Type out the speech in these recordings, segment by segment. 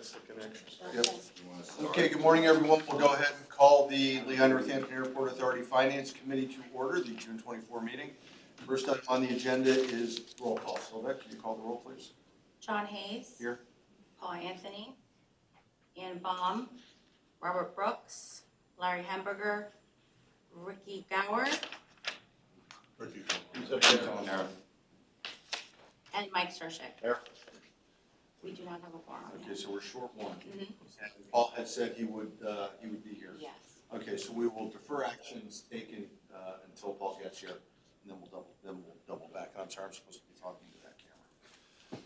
That's the connection. Yep. Okay. Okay, good morning, everyone. We'll go ahead and call the Lehigh Northampton Airport Authority Finance Committee to order, the June 24 meeting. First item on the agenda is roll call. Sylvette, can you call the roll, please? John Hayes. Here. Paul Anthony. Ann Baum. Robert Brooks. Larry Hemberger. Ricky Gower. And Mike Sarchik. Here. We do not have a quorum. Okay, so we're short one. Mhm. And Paul had said he would be here. Yes. Okay, so we will defer actions taken until Paul gets here, and then we'll double back. I'm sorry, I'm supposed to be talking to that camera.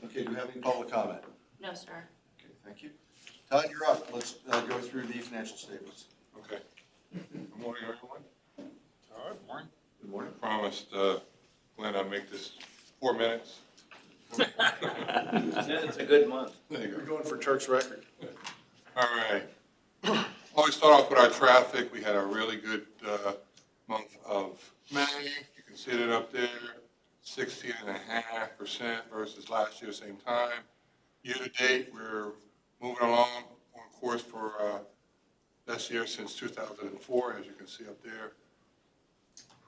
Okay, do we have any public comment? No, sir. Okay, thank you. Todd, you're up. Let's go through the financial statements. Okay. Good morning, everyone. All right, morning. Good morning. I promised Glenn I'd make this 4 minutes. It's a good month. There you We're go. going for Turk's record. All right. Always start off with our traffic. We had a really good month of May. You can see it up there, 16.5% versus last year, same time. Year to date, we're moving along on course for best year since 2004, as you can see up there.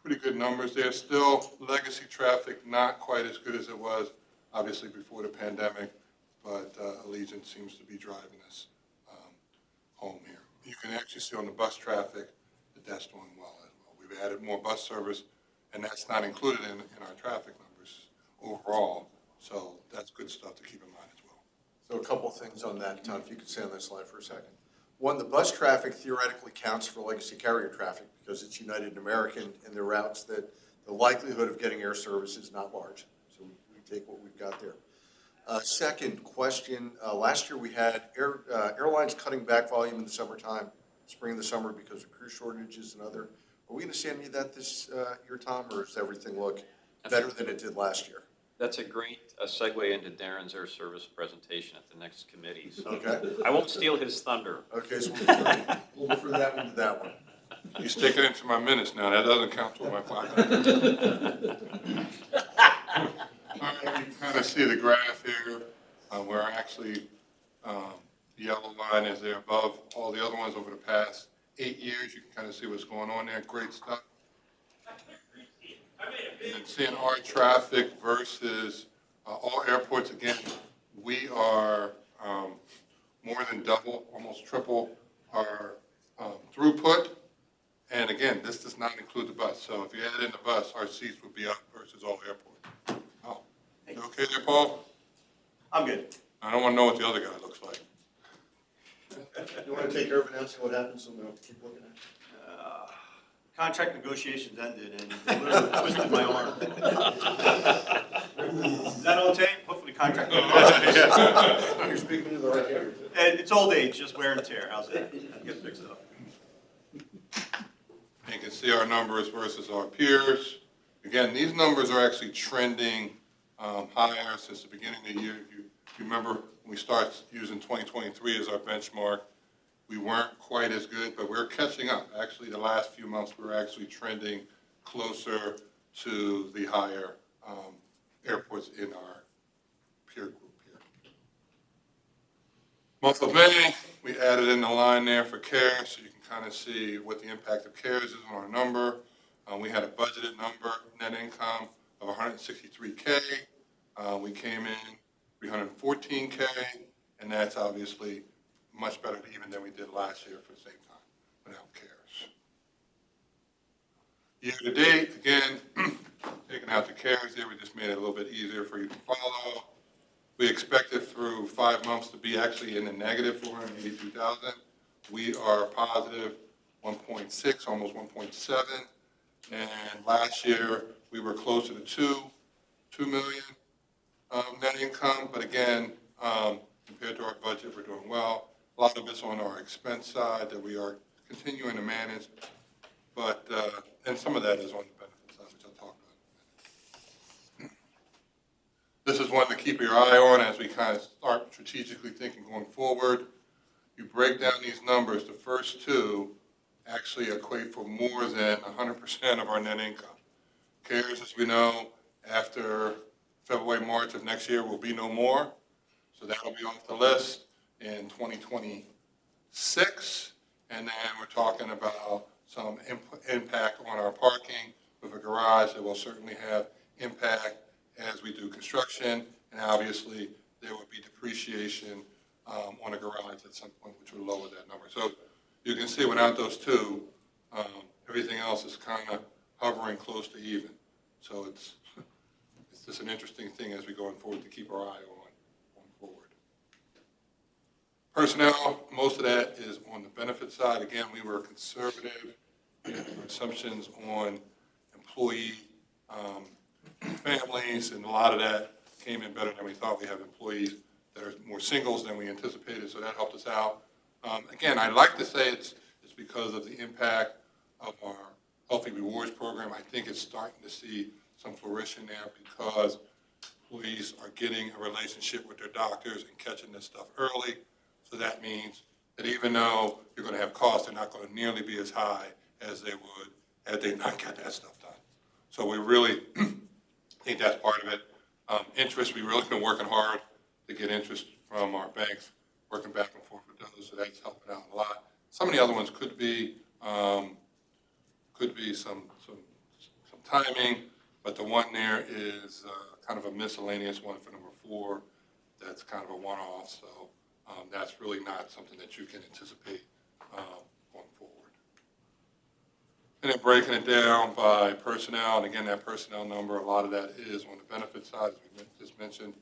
Pretty good numbers there. Still, legacy traffic not quite as good as it was, obviously, before the pandemic, but Allegiant seems to be driving us home here. You can actually see on the bus traffic that that's doing well as well. We've added more bus service, and that's not included in our traffic numbers overall, so that's good stuff to keep in mind as well. So a couple of things on that, Todd, if you could stay on this slide for a second. One, the bus traffic theoretically counts for legacy carrier traffic because it's United and American and their routes that the likelihood of getting air service is not large. So we take what we've got there. Second question, last year we had airlines cutting back volume in the summertime, spring and the summer because of crew shortages and other. Are we going to see any of that this year, Tom, or does everything look better than it did last year? That's a great segue into Darren's air service presentation at the next committee. So Okay. I won't steal his thunder. Okay, so we'll defer that one to that one. You stick it into my minutes now. That doesn't count toward my 5 minutes. All right, you kind of see the graph here. We're actually, the yellow line is there above all the other ones over the past 8 years. You can kind of see what's going on there. Great stuff. And seeing our traffic versus all airports, again, we are more than double, almost triple our throughput. And again, this does not include the bus. So if you add in the bus, our seats would be up versus all airports. Oh, you okay there, Paul? I'm good. I don't want to know what the other guy looks like. You want to take care of announcing what happens, so we don't have to keep looking at it? Contract negotiations ended and literally twisted my arm. Is that on tape? Hopefully contract negotiations. You're speaking to the right ear. It's old age, just wear and tear. How's that? Get fixed up. You can see our numbers versus our peers. Again, these numbers are actually trending higher since the beginning of the year. If you remember, when we start using 2023 as our benchmark, we weren't quite as good, but we're catching up. Actually, the last few months, we're actually trending closer to the higher airports in our peer group here. Month of May, we added in the line there for CARES, so you can kind of see what the impact of CARES is on our number. We had a budgeted number, net income of 163K. We came in 314K, and that's obviously much better even than we did last year for the same time without CARES. Year to date, again, taking out the CARES there, we just made it a little bit easier for you to follow. We expected through 5 months to be actually in the negative 482,000. We are positive 1.6, almost 1.7. And last year, we were closer to 2 million net income. But again, compared to our budget, we're doing well. A lot of it's on our expense side that we are continuing to manage. But, and some of that is on the benefit side, which I'll talk about. This is one to keep your eye on as we kind of start strategically thinking going forward. You break down these numbers, the first two actually equate for more than 100% of our net income. CARES, as we know, after February, March of next year will be no more, so that'll be off the list. in 2026. And then we're talking about some impact on our parking with a garage that will certainly have impact as we do construction. And obviously, there will be depreciation on a garage at some point, which will lower that number. So you can see without those two, everything else is kind of hovering close to even. So it's just an interesting thing as we go forward to keep our eye on forward. Personnel, most of that is on the benefit side. Again, we were conservative in our assumptions on employee families, and a lot of that came in better than we thought. We have employees that are more singles than we anticipated, so that helped us out. Again, I like to say it's because of the impact of our Healthy Rewards program. I think it's starting to see some flourishing there because employees are getting a relationship with their doctors and catching this stuff early. So that means that even though you're going to have costs, they're not going to nearly be as high as they would had they not got that stuff done. So we really think that's part of it. Interest, we've really been working hard to get interest from our banks, working back and forth with those, so that's helping out a lot. Some of the other ones could be some timing, but the one there is kind of a miscellaneous one for number 4. That's kind of a one-off, so that's really not something that you can anticipate going forward. And then breaking it down by personnel, and again, that personnel number, a lot of that is on the benefit side, as we just mentioned,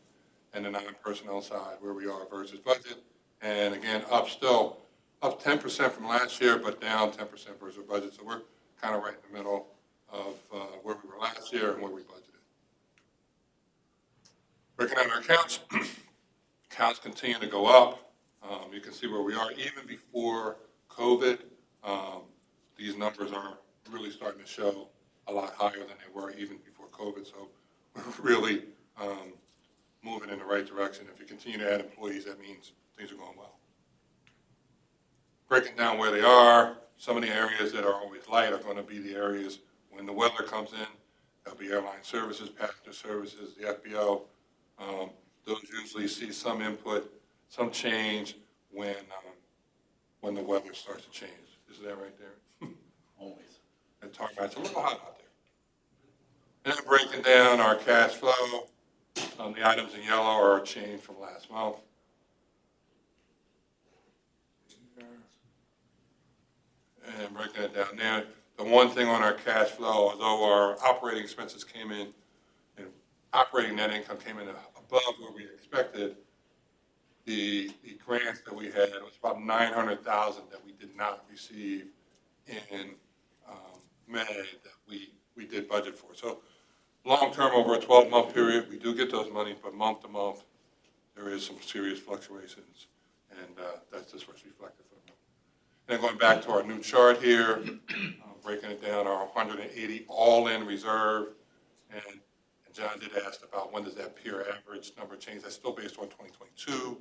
and the non-personnel side, where we are versus budget. And again, up 10% from last year, but down 10% versus budget. So we're kind of right in the middle of where we were last year and where we budgeted. Breaking down our accounts, accounts continue to go up. You can see where we are even before COVID. These numbers are really starting to show a lot higher than they were even before COVID. So we're really moving in the right direction. If you continue to add employees, that means things are going well. Breaking down where they are, some of the areas that are always light are going to be the areas when the weather comes in. There'll be airline services, passenger services, the FBO. Those usually see some input, some change when the weather starts to change. Is that right there? Always. And talking about it's a little hot out there. And then breaking down our cash flow, the items in yellow are a change from last month. And breaking it down there, the one thing on our cash flow, although our operating expenses came in, and operating net income came in above what we expected, the grants that we had, it was about $900,000 that we did not receive in May that we did budget for. So long-term, over a 12-month period, we do get those monies, but month to month, there is some serious fluctuations, and that's just what's reflected for the month. And then going back to our new chart here, breaking it down, our 180 all-in reserve, and John did ask about when does that peer average number change. That's still based on 2022.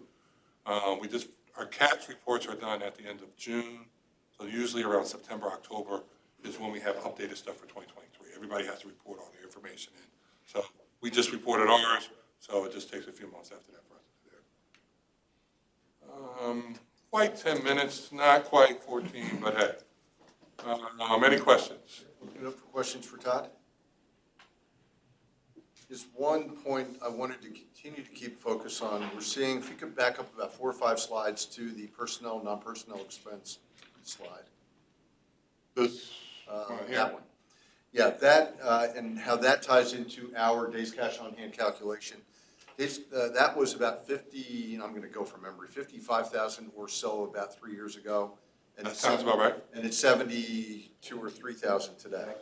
Our CATS reports are done at the end of June, so usually around September, October is when we have updated stuff for 2023. Everybody has to report all the information in. So we just reported ours, so it just takes a few months after that for us to do it. Quite 10 minutes, not quite 14, but hey. Any questions? Open it up for questions for Todd. Just one point I wanted to continue to keep focus on. We're seeing, if you could back up about 4 or 5 slides to the personnel, non-personnel expense slide. This That one. Yeah, that and how that ties into our days cash on hand calculation. That was about 50, and I'm going to go from memory, 55,000 or so about 3 years ago. And that sounds about right. And it's 72 or 3,000 today.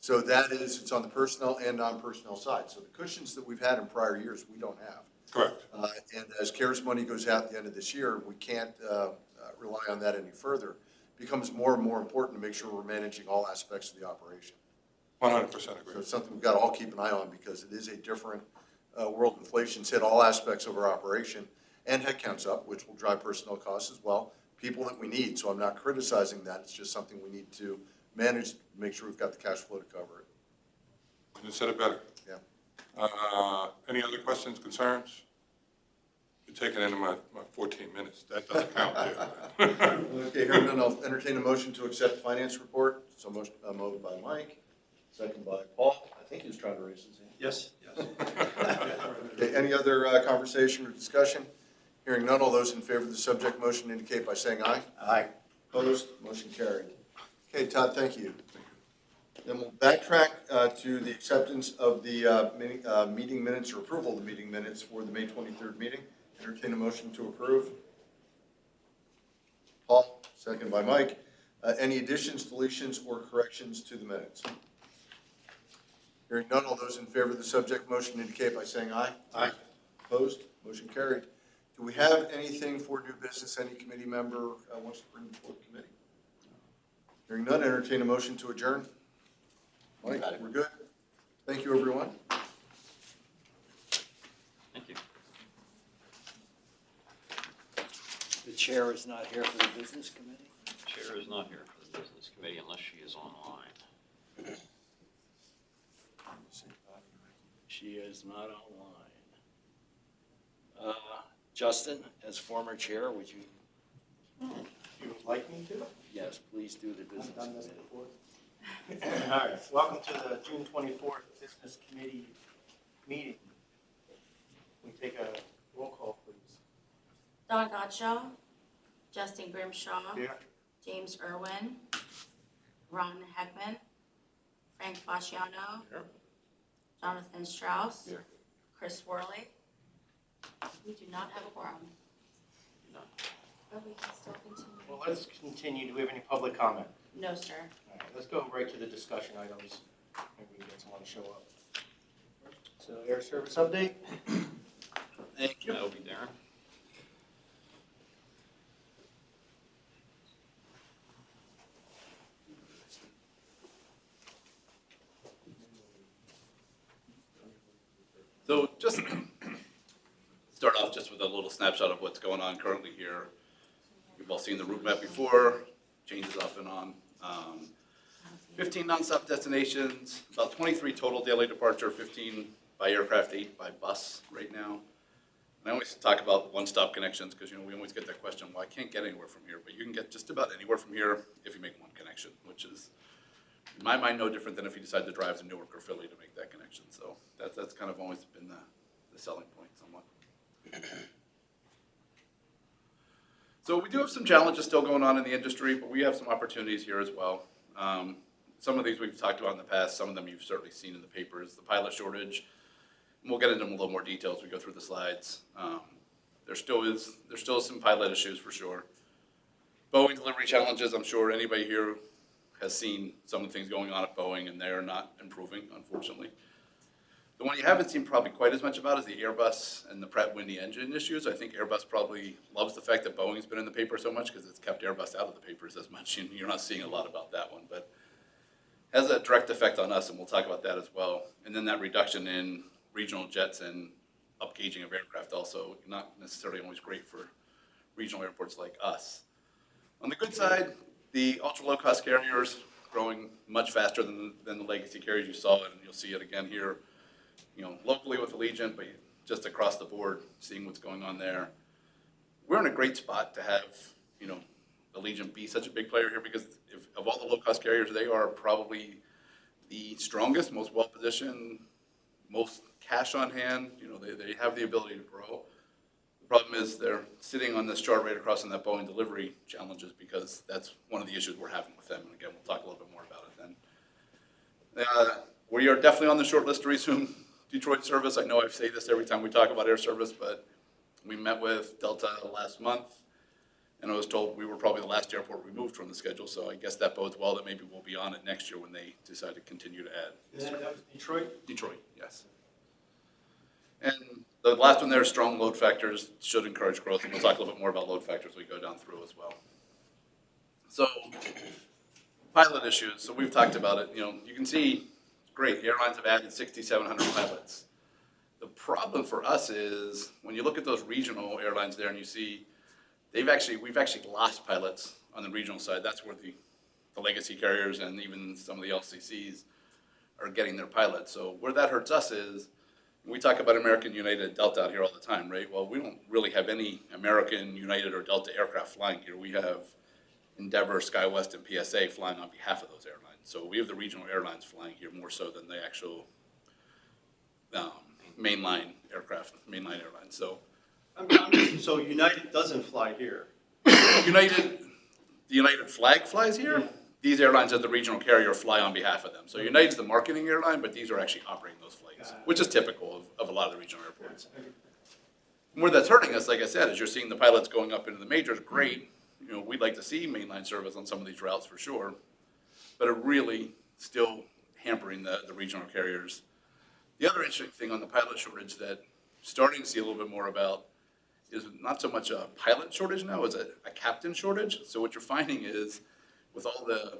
So that is, it's on the personnel and non-personnel side. So the cushions that we've had in prior years, we don't have. Correct. And as CARES money goes out at the end of this year, we can't rely on that any further. It becomes more and more important to make sure we're managing all aspects of the operation. 100% agree. So it's something we've got to all keep an eye on because it is a different world. Inflation's hit all aspects of our operation, and headcount's up, which will drive personnel costs as well. People that we need, so I'm not criticizing that. It's just something we need to manage, make sure we've got the cash flow to cover it. Couldn't have said it better. Yeah. Any other questions, concerns? You're taking into my 14 minutes. That doesn't count, too. Okay, hearing none, I'll entertain a motion to accept the finance report. So motion, moved by Mike, second by Paul. I think he was trying to raise his hand. Yes, yes. Okay, any other conversation or discussion? Hearing none, all those in favor of the subject motion indicate by saying aye. Aye. Opposed, motion carried. Okay, Todd, thank you. Then we'll backtrack to the acceptance of the meeting minutes or approval of the meeting minutes for the May 23rd meeting. Entertain a motion to approve. Paul, second by Mike. Any additions, deletions, or corrections to the minutes? Hearing none, all those in favor of the subject motion indicate by saying aye. Aye. Opposed, motion carried. Do we have anything for new business any committee member wants to bring before the committee? Hearing none, entertain a motion to adjourn. Mike, we're good. Thank you, everyone. Thank you. The chair is not here for the business committee? Chair is not here for the business committee unless she is online. She is not online. Justin, as former chair, would you, You would like me to? yes, please do the business I've done this committee. before. All right, welcome to the June 24th Business Committee meeting. We take a roll call, please. Don Gottschall, Justin Grimshaw, Here. James Irwin, Ron Heckman, Frank Fasciano, Here. Jonathan Strauss, Here. Chris Worley. We do not have a quorum, No. but we can still continue. Well, let's continue. Do we have any public comment? No, sir. All right, let's go right to the discussion items. Maybe we can get someone to show up. So air service update? Thank you. That will be Darren. So just start off just with a little snapshot of what's going on currently here. You've all seen the route map before, changes off and on. 15 nonstop destinations, about 23 total daily departure, 15 by aircraft, 8 by bus right now. And I always talk about one-stop connections because, we always get that question, well, I can't get anywhere from here, but you can get just about anywhere from here if you make one connection, which is, in my mind, no different than if you decide to drive to Newark or Philly to make that connection. So that's kind of always been the selling point somewhat. So we do have some challenges still going on in the industry, but we have some opportunities here as well. Some of these we've talked about in the past, some of them you've certainly seen in the papers, the pilot shortage. And we'll get into them in a little more detail as we go through the slides. There still is some pilot issues for sure. Boeing delivery challenges, I'm sure anybody here has seen some of the things going on at Boeing, and they are not improving, unfortunately. The one you haven't seen probably quite as much about is the Airbus and the Pratt & Whitney engine issues. I think Airbus probably loves the fact that Boeing's been in the paper so much because it's kept Airbus out of the papers as much, and you're not seeing a lot about that one. But has a direct effect on us, and we'll talk about that as well. And then that reduction in regional jets and upgauging of aircraft also not necessarily always great for regional airports like us. On the good side, the ultra low cost carriers growing much faster than the legacy carriers. You saw it, and you'll see it again here, locally with Allegiant, but just across the board, seeing what's going on there. We're in a great spot to have, Allegiant be such a big player here because of all the low cost carriers, they are probably the strongest, most well positioned, most cash on hand. They have the ability to grow. The problem is they're sitting on this chart right across on that Boeing delivery challenges because that's one of the issues we're having with them. And again, we'll talk a little bit more about it then. We are definitely on the short list to resume Detroit service. I know I say this every time we talk about air service, but we met with Delta last month, and I was told we were probably the last airport removed from the schedule, so I guess that bodes well that maybe we'll be on it next year when they decide to continue to add. That was Detroit? Detroit, yes. And the last one there, strong load factors should encourage growth, and we'll talk a little bit more about load factors as we go down through as well. So, pilot issues, so we've talked about it. You can see, great, airlines have added 6,700 pilots. The problem for us is, when you look at those regional airlines there and you see, we've actually lost pilots on the regional side. That's where the legacy carriers and even some of the LCCs are getting their pilots. So where that hurts us is, We talk about American United and Delta out here all the time, right? Well, we don't really have any American United or Delta aircraft flying here. We have Endeavor, SkyWest, and PSA flying on behalf of those airlines. So we have the regional airlines flying here more so than the actual mainline airlines. So So United doesn't fly here? the United flag flies here. Yeah. These airlines as the regional carrier fly on behalf of them. So United's the marketing airline, but these are actually operating those flights, which is typical of a lot of the regional airports. Where that's hurting us, like I said, is you're seeing the pilots going up into the majors, great. You know, we'd like to see mainline service on some of these routes for sure, but it really still hampering the regional carriers. The other interesting thing on the pilot shortage that starting to see a little bit more about is not so much a pilot shortage now, as a captain shortage. So what you're finding is with all the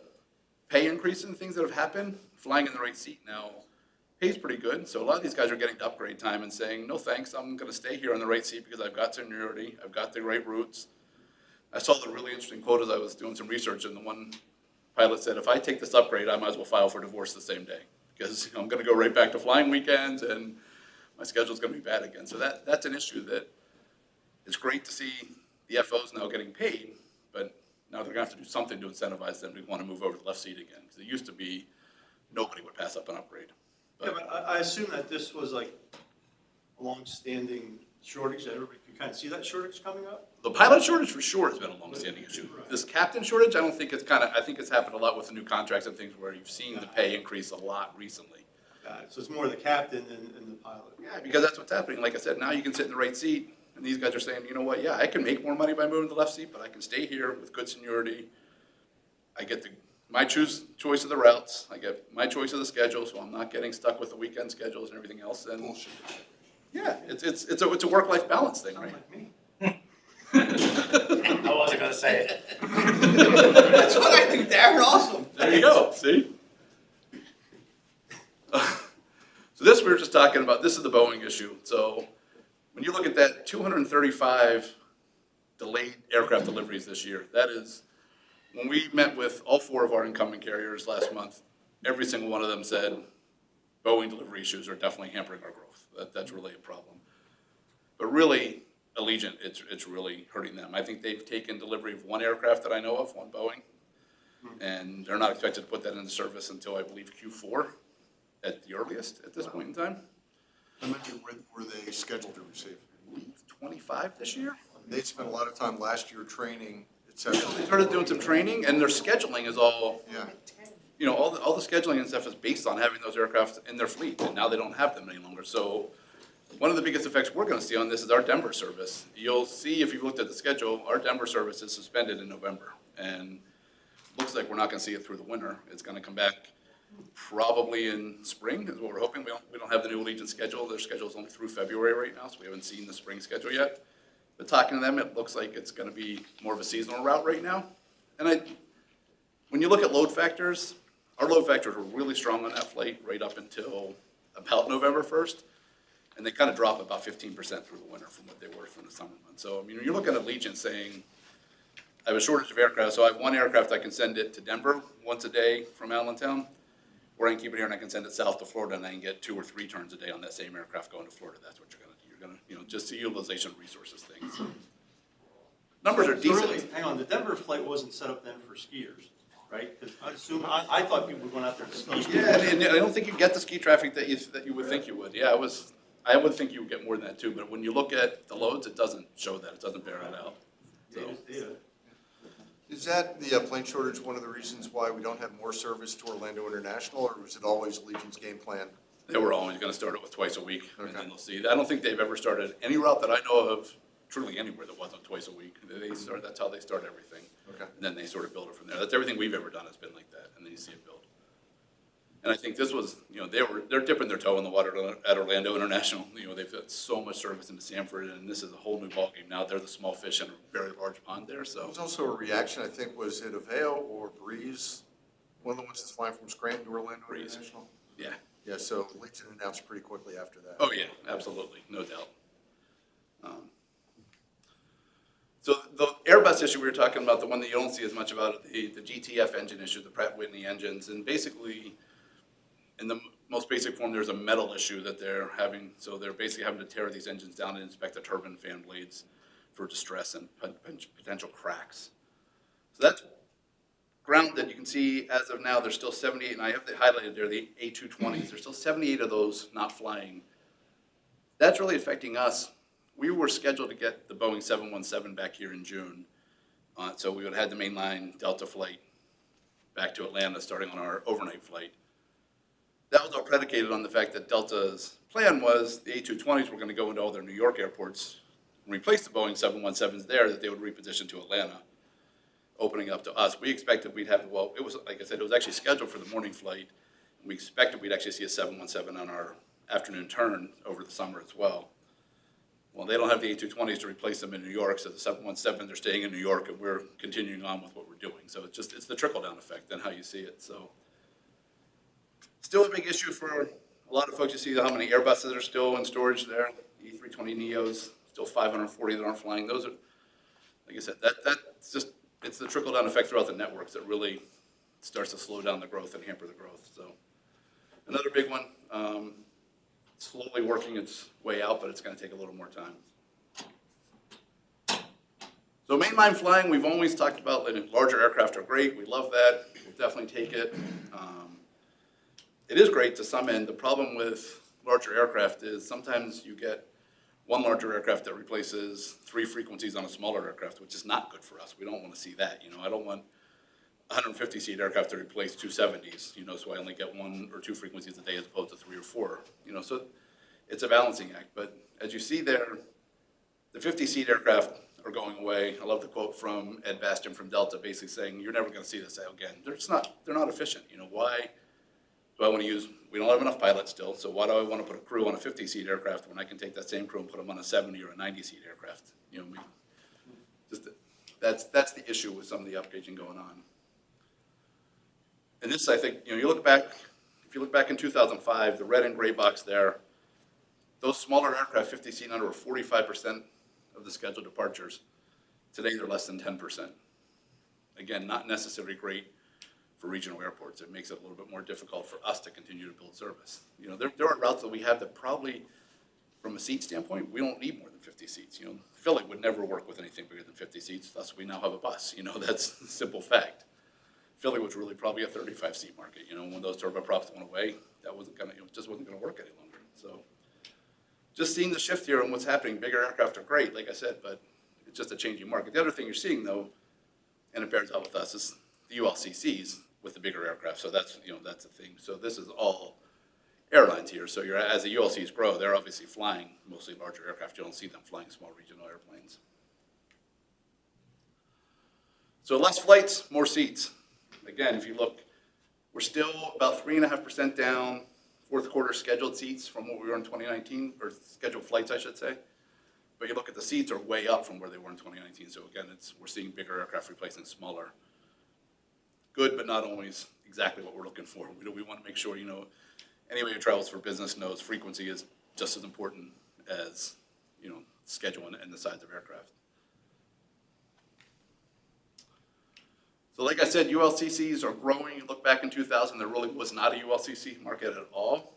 pay increases and things that have happened, flying in the right seat now pays pretty good. So a lot of these guys are getting to upgrade time and saying, no thanks, I'm gonna stay here on the right seat because I've got seniority, I've got the right routes. I saw the really interesting quote as I was doing some research, and the one pilot said, if I take this upgrade, I might as well file for divorce the same day because I'm gonna go right back to flying weekends and my schedule's gonna be bad again. So that's an issue that it's great to see the FOs now getting paid, but now they're gonna have to do something to incentivize them to wanna move over to the left seat again. Because it used to be, nobody would pass up an upgrade. Yeah, but I assume that this was like a long-standing shortage, that everybody could kind of see that shortage coming up? The pilot shortage for sure has been a long-standing issue. This captain shortage, I think it's happened a lot with the new contracts and things where you've seen the pay increase a lot recently. So it's more the captain and the pilot. Yeah, because that's what's happening. Like I said, now you can sit in the right seat, and these guys are saying, you know what, yeah, I can make more money by moving to the left seat, but I can stay here with good seniority. I get my choice of the routes, I get my choice of the schedule, so I'm not getting stuck with the weekend schedules and everything else. And Bullshit. yeah, it's a work-life balance thing, Sounds right? like me. I wasn't gonna say it. That's what I think, Darren, awesome. There you go, see? So this we were just talking about, this is the Boeing issue. So when you look at that 235 delayed aircraft deliveries this year, that is, when we met with all 4 of our incumbent carriers last month, every single one of them said Boeing delivery issues are definitely hampering our growth. That's really a problem. But really, Allegiant, it's really hurting them. I think they've taken delivery of 1 aircraft that I know of, 1 Boeing, and they're not expected to put that into service until I believe Q4 at the earliest at this point in time. How many were they scheduled to receive? I believe 25 this year. They spent a lot of time last year training, et cetera. They started doing some training, and their scheduling is all, Yeah. you know, all the scheduling and stuff is based on having those aircraft in their fleet, and now they don't have them any longer. So one of the biggest effects we're gonna see on this is our Denver service. You'll see, if you've looked at the schedule, our Denver service is suspended in November, and looks like we're not gonna see it through the winter. It's gonna come back probably in spring, is what we're hoping. We don't have the new Allegiant schedule. Their schedule is only through February right now, so we haven't seen the spring schedule yet. But talking to them, it looks like it's gonna be more of a seasonal route right now. And when you look at load factors, our load factors were really strong on that flight right up until about November 1st. And they kind of drop about 15% through the winter from what they were from the summer months. So, I mean, you're looking at Allegiant saying, I have a shortage of aircraft, so I have 1 aircraft, I can send it to Denver once a day from Allentown, or I can keep it here and I can send it south to Florida and I can get 2 or 3 turns a day on that same aircraft going to Florida. That's what you're gonna do. You're gonna, you know, just the utilization of resources things. Numbers are So decent. really, hang on, the Denver flight wasn't set up then for skiers, right? Because I thought people were going out there to ski. Yeah, and I don't think you get the ski traffic that you would think you would. Yeah, I would think you would get more than that too, but when you look at the loads, it doesn't show that, it doesn't bear it out. So, Data. Is that the plane shortage one of the reasons why we don't have more service to Orlando International, or was it always Allegiant's game plan? they were always gonna start it with twice a week, and Okay. then they'll see. I don't think they've ever started any route that I know of, truly anywhere that wasn't twice a week. That's how they start everything. Okay. And then they sort of build it from there. That's everything we've ever done has been like that, and then you see it build. And I think this was, you know, they're dipping their toe in the water at Orlando International. You know, they've got so much service into Sanford, and this is a whole new ballgame now. They're the small fish in a very large pond there, There so. was also a reaction, I think, was it Aveo or Breeze? One of the ones that's flying from Scranton to Orlando Breeze. International? Yeah. Yeah, so Allegiant announced pretty quickly after that. Oh, yeah, absolutely, no doubt. So the Airbus issue we were talking about, the one that you don't see as much about, the GTF engine issue, the Pratt Whitney engines, and basically, in the most basic form, there's a metal issue that they're having, so they're basically having to tear these engines down and inspect the turbine fan blades for distress and potential cracks. So that's ground that you can see as of now, there's still 78, and I have highlighted there the A220s. There's still 78 of those not flying. That's really affecting us. We were scheduled to get the Boeing 717 back here in June. So we would have had the mainline Delta flight back to Atlanta starting on our overnight flight. That was all predicated on the fact that Delta's plan was the A220s were going to go into all their New York airports and replace the Boeing 717s there, that they would reposition to Atlanta, opening up to us. We expected we'd have, well, it was, like I said, it was actually scheduled for the morning flight. We expected we'd actually see a 717 on our afternoon turn over the summer as well. Well, they don't have the A220s to replace them in New York, so the 717, they're staying in New York, and we're continuing on with what we're doing. So it's the trickle-down effect and how you see it. So still a big issue for a lot of folks. You see how many Airbuses are still in storage there, E320neos, still 540 that aren't flying. Those are, like I said, that's just, it's the trickle-down effect throughout the networks that really starts to slow down the growth and hamper the growth. So another big one, slowly working its way out, but it's going to take a little more time. So mainline flying, we've always talked about that larger aircraft are great. We love that. We'll definitely take it. It is great to some end. The problem with larger aircraft is sometimes you get one larger aircraft that replaces 3 frequencies on a smaller aircraft, which is not good for us. We don't want to see that. I don't want 150-seat aircraft to replace 270s, so I only get 1 or 2 frequencies a day as opposed to 3 or 4, so it's a balancing act. But as you see there, the 50-seat aircraft are going away. I love the quote from Ed Bastian from Delta, basically saying, you're never going to see this again. They're not efficient. Why do I want to use, we don't have enough pilots still, so why do I want to put a crew on a 50-seat aircraft when I can take that same crew and put them on a 70 or a 90-seat aircraft? That's the issue with some of the upgauging going on. And this, I think, you look back, if you look back in 2005, the red and gray box there, those smaller aircraft, 50 seat under, were 45% of the scheduled departures. Today, they're less than 10%. Again, not necessarily great for regional airports. It makes it a little bit more difficult for us to continue to build service. There are routes that we have that probably, from a seat standpoint, we don't need more than 50 seats. Philly would never work with anything bigger than 50 seats, thus we now have a bus. That's a simple fact. Philly was really probably a 35-seat market. When those turboprops went away, that wasn't gonna, it just wasn't gonna work any longer. So just seeing the shift here and what's happening, bigger aircraft are great, like I said, but it's just a changing market. The other thing you're seeing though, and it bears out with us, is the ULCCs with the bigger aircraft. So that's, that's the thing. So this is all airlines here. So as the ULCs grow, they're obviously flying mostly larger aircraft. You don't see them flying small regional airplanes. So less flights, more seats. Again, if you look, we're still about 3.5% down fourth quarter scheduled seats from what we were in 2019, or scheduled flights, I should say. But you look at the seats are way up from where they were in 2019. So again, we're seeing bigger aircraft replacing smaller. Good, but not always exactly what we're looking for. We want to make sure, anybody who travels for business knows frequency is just as important as, schedule and the size of aircraft. So like I said, ULCCs are growing. You look back in 2000, there really was not a ULCC market at all.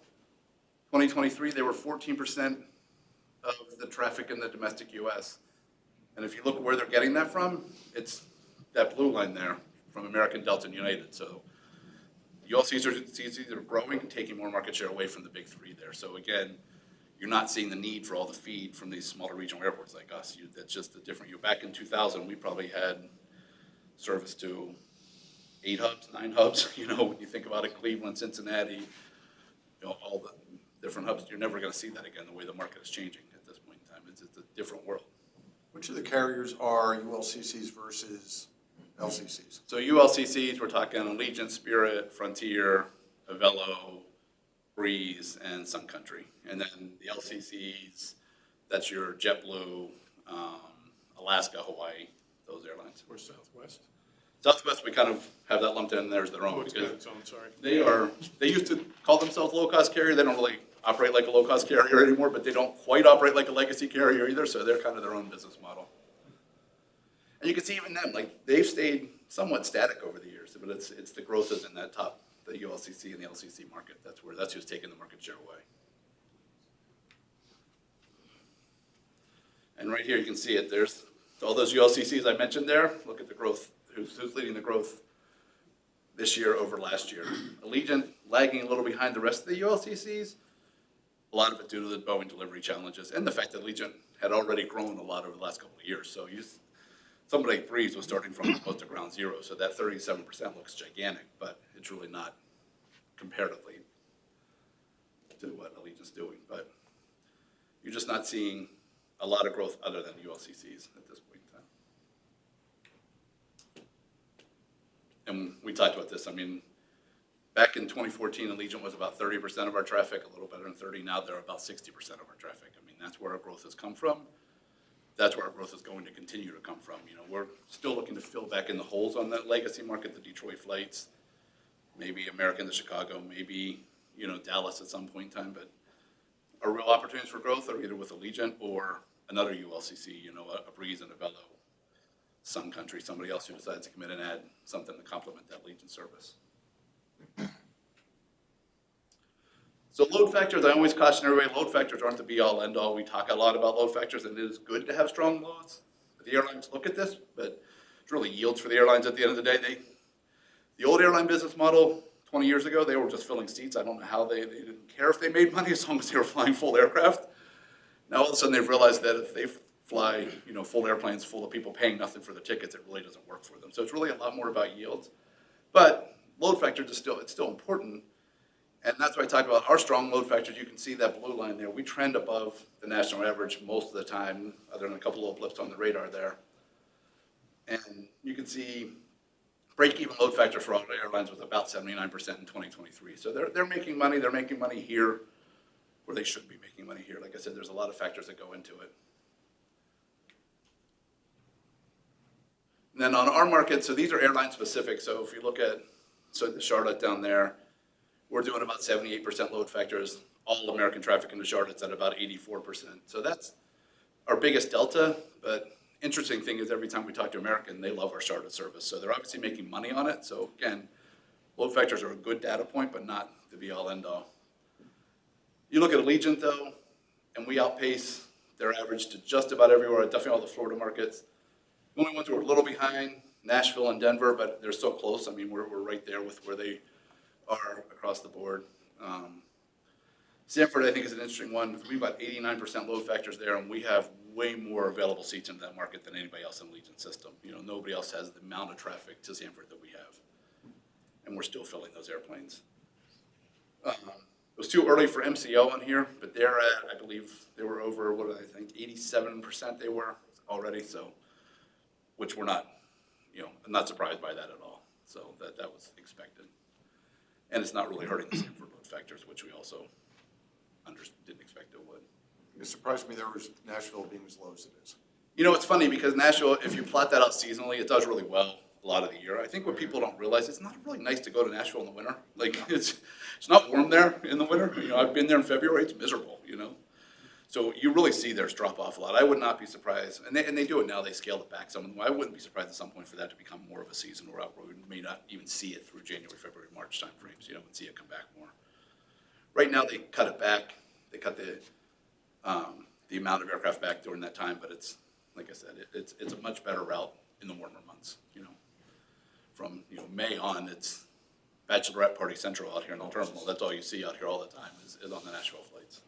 2023, they were 14% of the traffic in the domestic US. And if you look where they're getting that from, it's that blue line there, from American, Delta, and United. So ULCCs are growing and taking more market share away from the big 3 there. So again, you're not seeing the need for all the feed from these smaller regional airports like us. That's just the different. Back in 2000, we probably had service to 8 hubs, 9 hubs. When you think about it, Cleveland, Cincinnati, all the different hubs. You're never going to see that again. The way the market is changing at this point in time, it's a different world. Which of the carriers are ULCCs versus LCCs? So ULCCs, we're talking Allegiant, Spirit, Frontier, Avelo, Breeze, and Sun Country. And then the LCCs, that's your JetBlue, Alaska, Hawaii, those airlines. Or Southwest? Southwest, we kind of have that lumped in there as their own. Oh, it's got its own, sorry. They used to call themselves low-cost carrier. They don't really operate like a low-cost carrier anymore, but they don't quite operate like a legacy carrier either, so they're kind of their own business model. And you can see even them, they've stayed somewhat static over the years, but it's the growth is in that top the ULCC and the LCC market. That's who's taking the market share away. And right here, you can see it. There's all those ULCCs I mentioned there. Look at the growth. Who's leading the growth this year over last year? Allegiant lagging a little behind the rest of the ULCCs. A lot of it due to the Boeing delivery challenges and the fact that Allegiant had already grown a lot over the last couple of years. So somebody like Breeze was starting from close to ground zero. So that 37% looks gigantic, but it's really not comparatively to what Allegiant's doing. But you're just not seeing a lot of growth other than ULCCs at this point in time. And we talked about this. I mean, back in 2014, Allegiant was about 30% of our traffic, a little better than 30. Now they're about 60% of our traffic. I mean, that's where our growth has come from. That's where our growth is going to continue to come from. You know, we're still looking to fill back in the holes on that legacy market, the Detroit flights, maybe American to Chicago, maybe, you know, Dallas at some point in time. But our real opportunities for growth are either with Allegiant or another ULCC, you know, a Breeze and a Velo, Sun Country, somebody else who decides to come in and add something to complement that Allegiant service. So load factors, I always caution everybody, load factors aren't the be-all, end-all. We talk a lot about load factors, and it is good to have strong loads. The airlines look at this, but it's really yields for the airlines at the end of the day. The old airline business model, 20 years ago, they were just filling seats. I don't know how they didn't care if they made money as long as they were flying full aircraft. Now all of a sudden they've realized that if they fly, you know, full airplanes full of people paying nothing for the tickets, it really doesn't work for them. So it's really a lot more about yields. But load factors is still important. And that's why I talk about our strong load factors. You can see that blue line there. We trend above the national average most of the time, other than a couple of blips on the radar there. And you can see break-even load factor for all the airlines was about 79% in 2023. So they're making money. They're making money here where they should be making money here. Like I said, there's a lot of factors that go into it. And then on our market, so these are airline specific. So if you look at the Charlotte down there, we're doing about 78% load factors. All American traffic into Charlotte's at about 84%. So that's our biggest delta. But interesting thing is every time we talk to American, they love our Charlotte service. So they're obviously making money on it. So again, load factors are a good data point, but not the be-all, end-all. You look at Allegiant though, and we outpace their average to just about everywhere, definitely all the Florida markets. The only ones who are a little behind, Nashville and Denver, but they're so close. I mean, we're right there with where they are across the board. Sanford, I think, is an interesting one. We have about 89% load factors there, and we have way more available seats in that market than anybody else in the Allegiant system. You know, nobody else has the amount of traffic to Sanford that we have, and we're still filling those airplanes. It was too early for MCO on here, but they're at, I believe, they were over, what did I think, 87% they were already, so, which we're not, you know, I'm not surprised by that at all. So that was expected. And it's not really hurting the Sanford load factors, which we also didn't expect it would. It surprised me there was Nashville being as low as it is. You know, it's funny because Nashville, if you plot that out seasonally, it does really well a lot of the year. I think what people don't realize, it's not really nice to go to Nashville in the winter. Like, it's not warm there in the winter. You know, I've been there in February, it's miserable, you know. So you really see theirs drop off a lot. I would not be surprised, and they do it now, they scale it back some of them. I wouldn't be surprised at some point for that to become more of a seasonal route where we may not even see it through January, February, March timeframes, you know, and see it come back more. Right now, they cut it back. They cut the amount of aircraft back during that time, but it's, like I said, it's a much better route in the warmer months, you know. From, you know, May on, it's bachelorette party central out here in the terminal. That's all you see out here all the time is on the Nashville flights.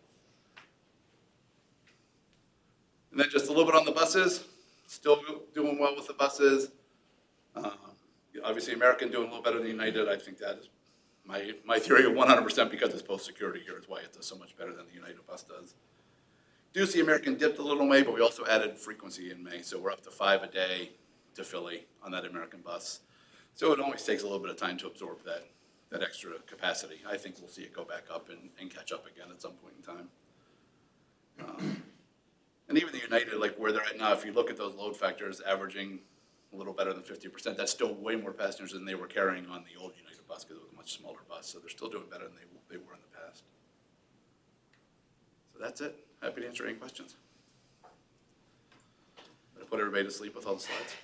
And then just a little bit on the buses, still doing well with the buses. Obviously, American doing a little better than United. I think that is my theory of 100% because it's post security here. It's why it does so much better than the United bus does. Do see American dipped a little in May, but we also added frequency in May. So we're up to 5 a day to Philly on that American bus. So it always takes a little bit of time to absorb that extra capacity. I think we'll see it go back up and catch up again at some point in time. And even the United, like where they're at now, if you look at those load factors averaging a little better than 50%, that's still way more passengers than they were carrying on the old United bus because it was a much smaller bus. So they're still doing better than they were in the past. So that's it. Happy to answer any questions. Did I put everybody to sleep with all the slides?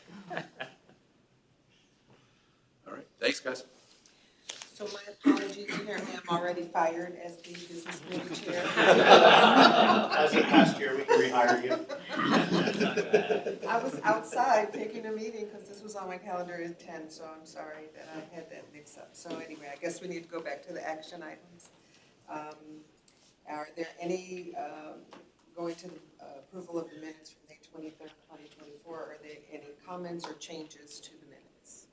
All right. Thanks, guys. So my apologies, apparently I'm already fired as the business committee chair. As of last year, we can rehire you. I was outside taking a meeting because this was on my calendar at 10, so I'm sorry that I had that mix up. So anyway, I guess we need to go back to the action items. Are there any, going to the approval of the minutes from May 23rd, 2024, are there any comments or changes to the minutes?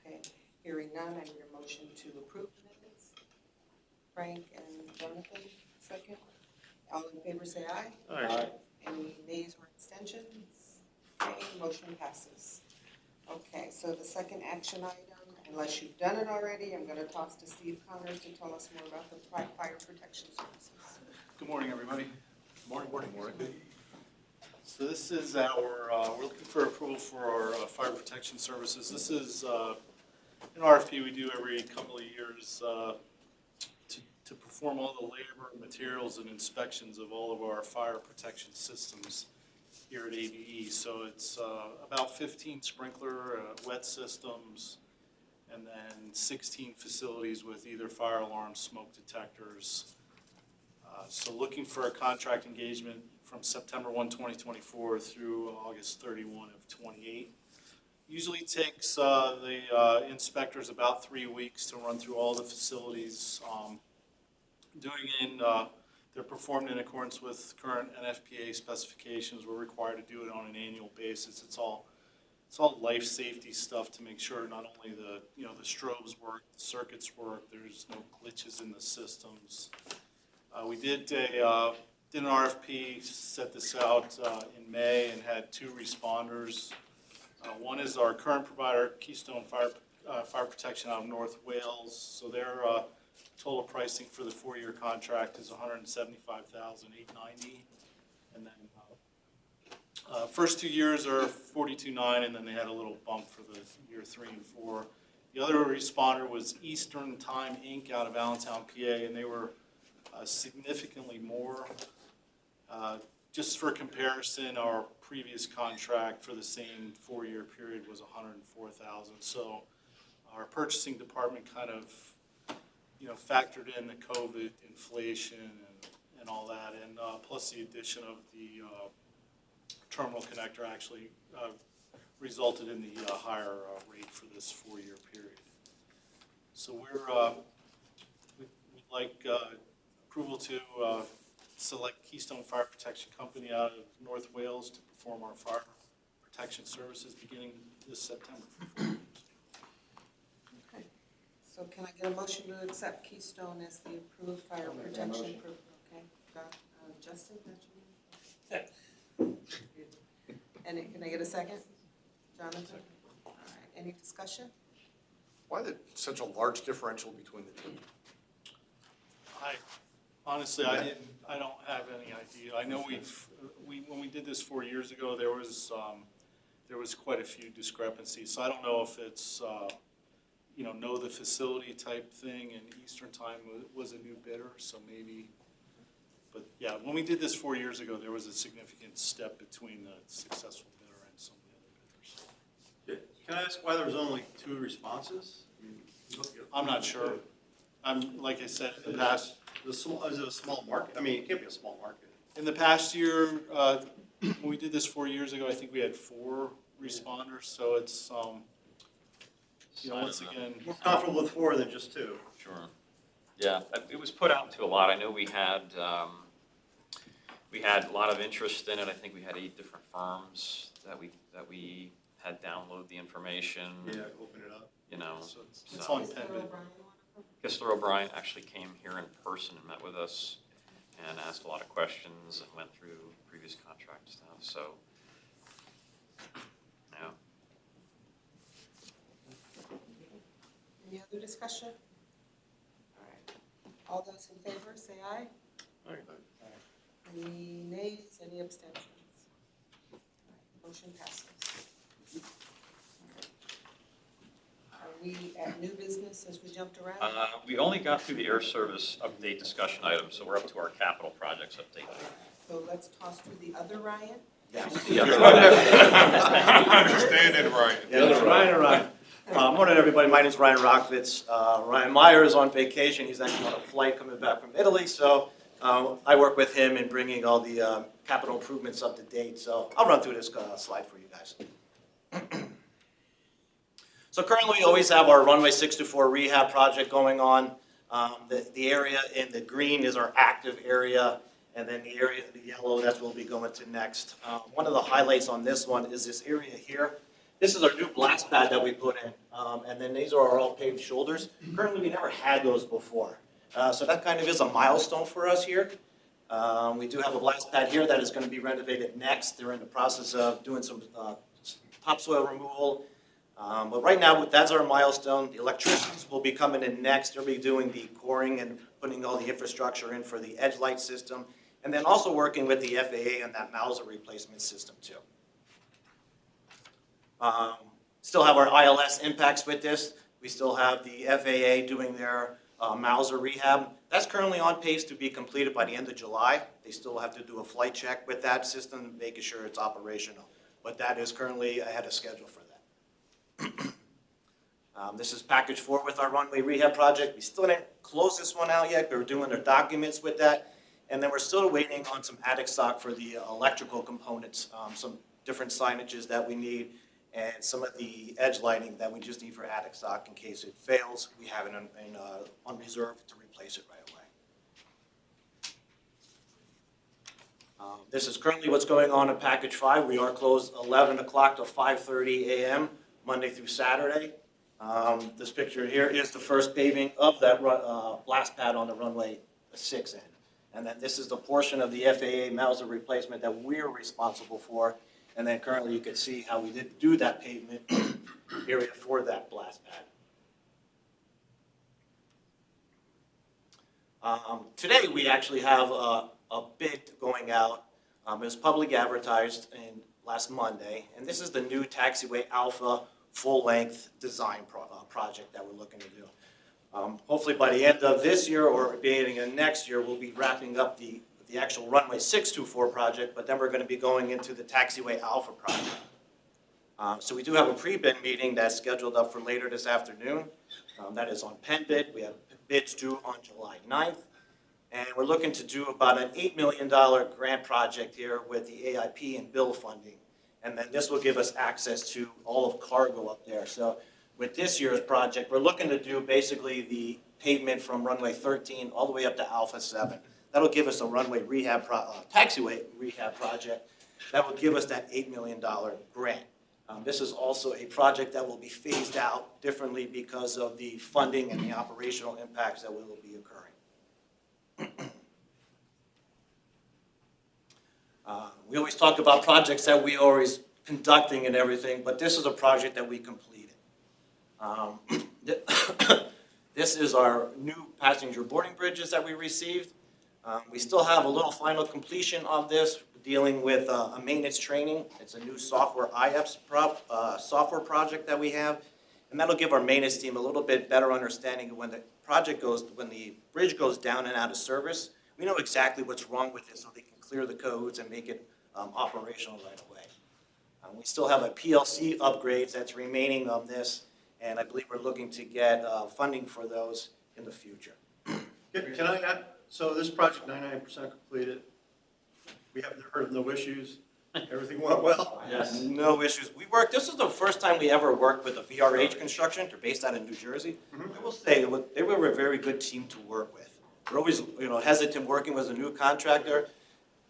Okay, hearing none, I need a motion to approve the minutes. Frank and Jonathan, second. All in favor say aye. Aye. Any nays or abstentions? Okay, motion passes. Okay, so the second action item, unless you've done it already, I'm gonna toss to Steve Connors to tell us more about the fire protection services. Good morning, everybody. Morning. So this is our, we're looking for approval for our fire protection services. This is an RFP we do every couple of years to perform all the labor, materials, and inspections of all of our fire protection systems here at ABE. So it's about 15 sprinkler wet systems, and then 16 facilities with either fire alarms, smoke detectors. So looking for a contract engagement from September 1, 2024 through August 31 of 28. Usually takes the inspectors about 3 weeks to run through all the facilities. They're performed in accordance with current NFPA specifications. We're required to do it on an annual basis. It's all life safety stuff to make sure not only the strobes work, the circuits work, there's no glitches in the systems. We did an RFP, set this out in May, and had 2 responders. One is our current provider, Keystone Fire Protection out of North Wales. So their total pricing for the 4-year contract is $175,890, and then first 2 years are $42,900, and then they had a little bump for the year 3 and 4. The other responder was Eastern Time Inc. out of Allentown, PA, and they were significantly more. Just for comparison, our previous contract for the same 4-year period was $104,000. So our purchasing department kind of, factored in the COVID inflation and all that, and plus the addition of the terminal connector actually resulted in the higher rate for this 4-year period. So we'd like approval to select Keystone Fire Protection Company out of North Wales to perform our fire protection services beginning this September. Okay, so can I get a motion to accept Keystone as the approved fire protection for, okay, Justin, that's your name? And can I get a second? Jonathan? All right, any discussion? Why such a large differential between the two? Honestly, I don't have any idea. I know when we did this 4 years ago, there was quite a few discrepancies. So I don't know if it's, know the facility type thing, and Eastern Time was a new bidder, so maybe. But yeah, when we did this 4 years ago, there was a significant step between the successful bidder and some of the other bidders. Can I ask why there was only 2 responses? I'm not sure. Like I said, in the past. Is it a small market? I mean, it can't be a small market. In the past year, when we did this 4 years ago, I think we had 4 responders, so it's, once again. More comfortable with 4 than just 2. Sure. Yeah, it was put out to a lot. I know we had a lot of interest in it. I think we had 8 different firms that we had download the information. Yeah, open it up. So it's on Penn. Kistler O'Brien actually came here in person and met with us and asked a lot of questions and went through previous contract stuff, so, yeah. Any other discussion? All right, all those in favor, say aye. Aye. Any nays, any abstentions? All right, motion passes. Are we at new business as we jumped around? We only got through the air service update discussion item, so we're up to our capital projects update. So let's toss to the other Ryan. Understand it, right. Yeah, Ryan. I'm morning, everybody. My name is Ryan Rockwitz. Ryan Meyer is on vacation. He's actually on a flight coming back from Italy, so I work with him in bringing all the capital improvements up to date. So I'll run through this slide for you guys. So currently, we always have our runway 624 rehab project going on. The area in the green is our active area, and then the area in the yellow, that's what we'll be going to next. One of the highlights on this one is this area here. This is our new blast pad that we put in, and then these are our all paved shoulders. Currently, we never had those before. So that kind of is a milestone for us here. We do have a blast pad here that is going to be renovated next. They're in the process of doing some topsoil removal. But right now, that's our milestone. The electricians will be coming in next. They'll be doing the coring and putting all the infrastructure in for the edge light system, and then also working with the FAA on that Mauser replacement system too. Still have our ILS impacts with this. We still have the FAA doing their Mauser rehab. That's currently on pace to be completed by the end of July. They still have to do a flight check with that system, making sure it's operational. But that is currently ahead of schedule for that. This is package 4 with our runway rehab project. We still didn't close this one out yet. We're doing their documents with that. And then we're still waiting on some attic stock for the electrical components, some different signages that we need, and some of the edge lighting that we just need for attic stock in case it fails. We have it on reserve to replace it right away. This is currently what's going on in package 5. We are closed 11 o'clock to 5:30 a.m. Monday through Saturday. This picture here is the first paving of that blast pad on the runway 6 end. And then this is the portion of the FAA Mauser replacement that we're responsible for. And then currently you can see how we did do that pavement area for that blast pad. Today we actually have a bid going out. It was publicly advertised last Monday. And this is the new Taxiway Alpha full-length design project that we're looking to do. Hopefully by the end of this year or beginning of next year, we'll be wrapping up the actual runway 624 project, but then we're going to be going into the Taxiway Alpha project. So we do have a pre-bid meeting that's scheduled up for later this afternoon. That is on pen bid. We have bids due on July 9th. And we're looking to do about an $8 million grant project here with the AIP and bill funding. And then this will give us access to all of cargo up there. So with this year's project, we're looking to do basically the pavement from runway 13 all the way up to Alpha 7. That'll give us a runway rehab, taxiway rehab project. That will give us that $8 million grant. This is also a project that will be phased out differently because of the funding and the operational impacts that will be occurring. We always talk about projects that we are always conducting and everything, but this is a project that we completed. This is our new passenger boarding bridges that we received. We still have a little final completion of this, dealing with a maintenance training. It's a new software IEPS software project that we have, and that'll give our maintenance team a little bit better understanding of when the bridge goes down and out of service. We know exactly what's wrong with it, so they can clear the codes and make it operational right away. We still have a PLC upgrades that's remaining on this, and I believe we're looking to get funding for those in the future. Can I add, so this project 99% completed, we have heard of no issues, everything went well? Yes. No issues. This is the first time we ever worked with a VRH Construction. They're based out of New Jersey. I will say, they were a very good team to work with. We're always, hesitant working with a new contractor.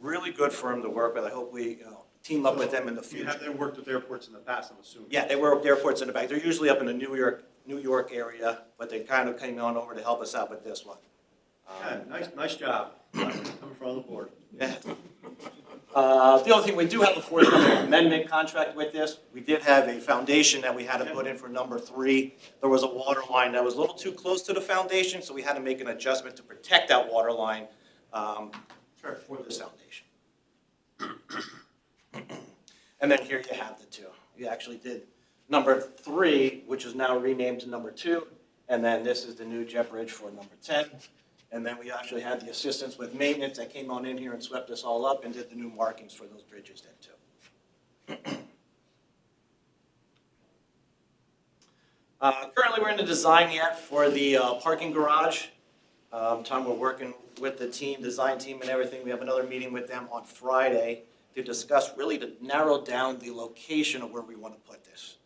Really good firm to work with. I hope we, team up with them in the future. You have them worked with airports in the past, I'm assuming? Yeah, they were airports in the back. They're usually up in the New York area, but they kind of came on over to help us out with this one. Yeah, nice job, coming from the board. Yeah. The other thing, we do have a forthcoming amendment contract with this. We did have a foundation that we had to put in for number 3. There was a water line that was a little too close to the foundation, so we had to make an adjustment to protect that water line for this foundation. And then here you have the 2. We actually did number 3, which is now renamed to number 2, and then this is the new jet bridge for number 10. And then we actually had the assistance with maintenance that came on in here and swept us all up and did the new markings for those bridges then too. Currently, we're in the design yet for the parking garage. Tom, we're working with the team, design team and everything. We have another meeting with them on Friday to discuss, really to narrow down the location of where we want to put this.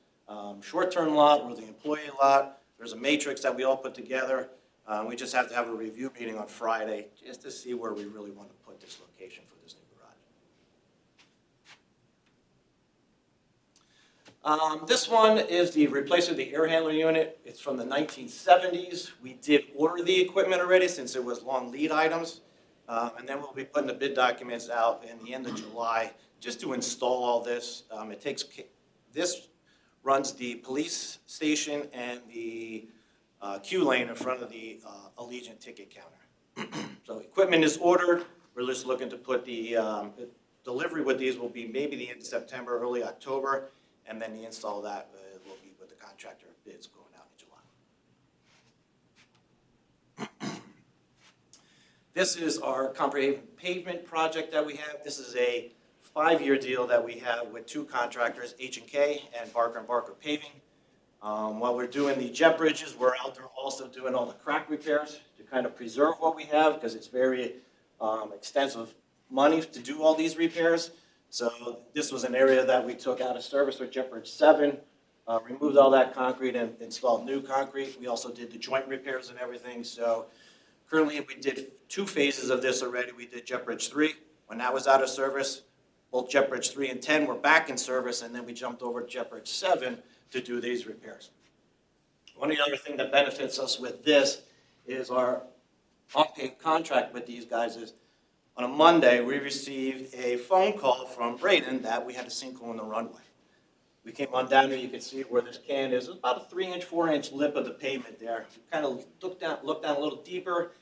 Short-term lot or the employee lot, there's a matrix that we all put together. We just have to have a review meeting on Friday just to see where we really want to put this location for this new garage. This one is the replacement of the air handler unit. It's from the 1970s. We did order the equipment already since it was long lead items. And then we'll be putting the bid documents out in the end of July just to install all this. This runs the police station and the queue lane in front of the Allegiant ticket counter. So equipment is ordered. We're just looking to put the delivery with these will be maybe the end of September, early October, and then the install of that will be with the contractor bids going out in July. This is our comprehensive pavement project that we have. This is a 5-year deal that we have with 2 contractors, H&K and Barker Paving. While we're doing the jet bridges, we're out there also doing all the crack repairs to kind of preserve what we have because it's very extensive money to do all these repairs. So this was an area that we took out of service with Jet Bridge 7, removed all that concrete and installed new concrete. We also did the joint repairs and everything. So currently we did 2 phases of this already. We did Jet Bridge 3 when that was out of service. Both Jet Bridge 3 and 10 were back in service, and then we jumped over to Jet Bridge 7 to do these repairs. One of the other things that benefits us with this is our on-pay contract with these guys is on a Monday, we received a phone call from Braden that we had a sinkhole in the runway. We came on down here, you can see where this can is. It's about a 3-inch, 4-inch lip of the pavement there. We kind of looked down a little deeper.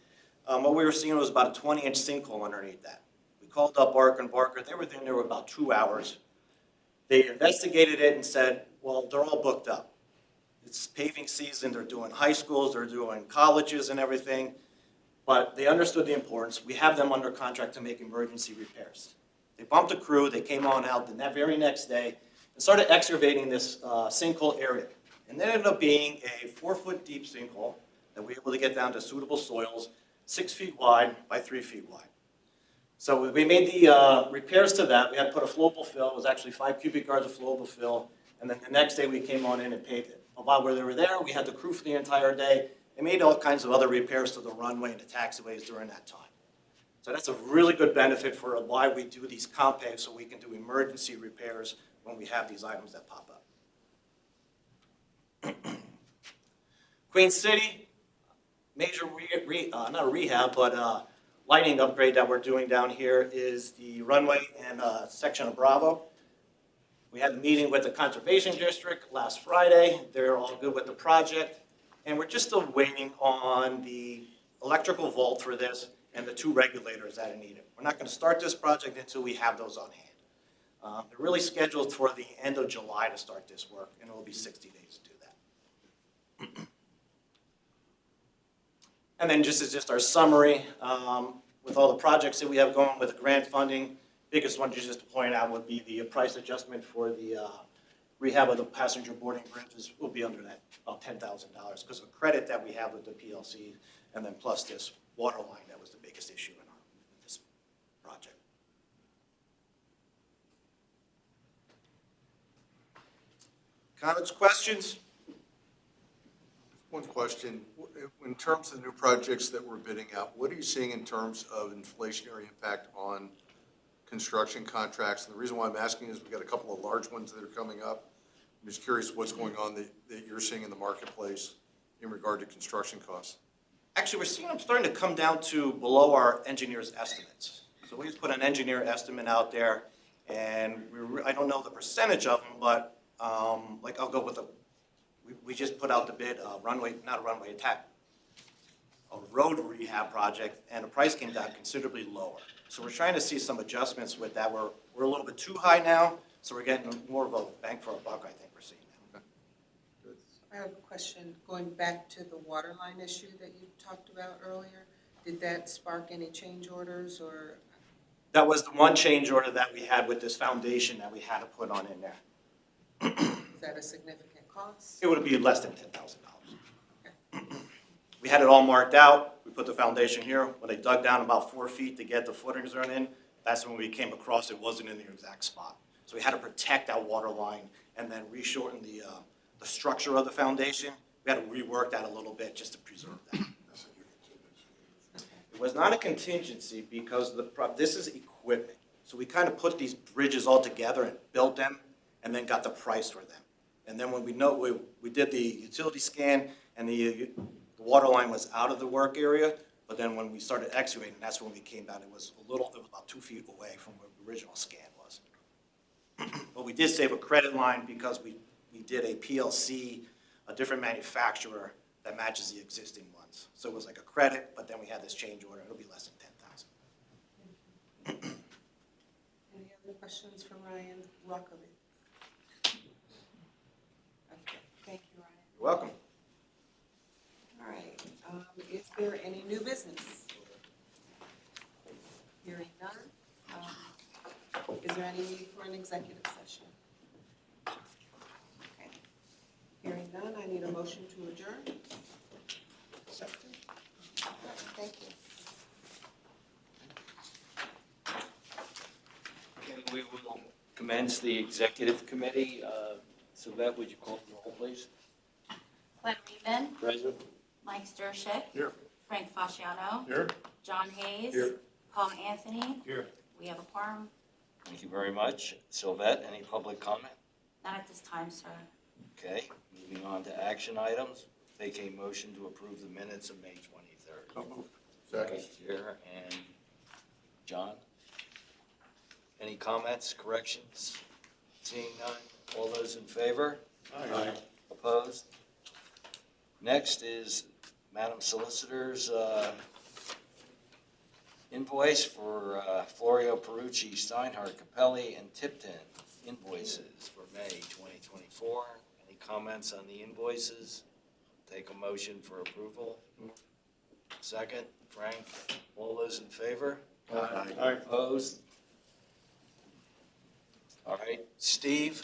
What we were seeing was about a 20-inch sinkhole underneath that. We called up Barker. They were there about 2 hours. They investigated it and said, well, they're all booked up. It's paving season, they're doing high schools, they're doing colleges and everything, but they understood the importance. We have them under contract to make emergency repairs. They bumped a crew, they came on out the very next day and started excavating this sinkhole area. And that ended up being a 4-foot deep sinkhole that we were able to get down to suitable soils, 6 feet wide by 3 feet wide. So we made the repairs to that. We had to put a flowable fill. It was actually 5 cubic yards of flowable fill. And then the next day we came on in and paved it. While they were there, we had the crew for the entire day. They made all kinds of other repairs to the runway and the taxiways during that time. So that's a really good benefit for why we do these comp paves, so we can do emergency repairs when we have these items that pop up. Queen City, major not a rehab, but lighting upgrade that we're doing down here is the runway and section of Bravo. We had a meeting with the Conservation District last Friday. They're all good with the project. And we're just still waiting on the electrical vault for this and the 2 regulators that are needed. We're not going to start this project until we have those on hand. They're really scheduled for the end of July to start this work, and it will be 60 days to do that. And then this is just our summary with all the projects that we have going with the grant funding. Biggest one just to point out would be the price adjustment for the rehab of the passenger boarding bridges will be under that, about $10,000 because of credit that we have with the PLC, and then plus this water line that was the biggest issue in this project. Comments, questions? One question, in terms of the new projects that we're bidding out, what are you seeing in terms of inflationary impact on construction contracts? And the reason why I'm asking is we've got a couple of large ones that are coming up. I'm just curious what's going on that you're seeing in the marketplace in regard to construction costs. Actually, we're seeing them starting to come down to below our engineer's estimates. So we just put an engineer estimate out there, and I don't know the percentage of them, but like I'll go with we just put out the bid, a road rehab project, and the price came down considerably lower. So we're trying to see some adjustments with that. We're a little bit too high now, so we're getting more of a bang for a buck, I think we're seeing now. I have a question, going back to the water line issue that you talked about earlier. Did that spark any change orders, or? That was the one change order that we had with this foundation that we had to put on in there. that a significant cost? It would be less than $10,000. We had it all marked out. We put the foundation here. When they dug down about 4 feet to get the footings in, that's when we came across it wasn't in the exact spot. So we had to protect that water line and then re-shorten the structure of the foundation. We had to rework that a little bit just to preserve that. It was not a contingency because this is equipment. So we kind of put these bridges all together and built them and then got the price for them. And then when we did the utility scan and the water line was out of the work area, but then when we started excavating, that's when we came down. It was about 2 feet away from where the original scan was. But we did save a credit line because we did a PLC, a different manufacturer that matches the existing ones. So it was like a credit, but then we had this change order. It'll be less than 10,000. Any other questions from Ryan Rockovich? Okay, thank you, Ryan. You're welcome. All right, is there any new business? Hearing none. Is there any need for an executive session? Okay. Hearing none, I need a motion to adjourn. Thank you. Okay, we will commence the executive committee. Sylvette, would you call the roll, please? Glenn Reedman, Present. Mike Stershik. Here. Frank Fasciano. Here. John Hayes. Here. Paul Anthony. Here. We have a quorum. Thank you very much. Sylvette, any public comment? Not at this time, sir. Okay, moving on to action items. Take a motion to approve the minutes of May 23rd. So moved. Second. Vice Chair and John. Any comments, corrections? Seeing none, all those in favor? Aye. Opposed? Next is Madam Solicitor's invoice for Florio Perucci, Steinhardt, Capelli, and Tipton invoices for May 2024. Any comments on the invoices? Take a motion for approval. Second, Frank, all those in favor? Aye. Opposed? All right, Steve?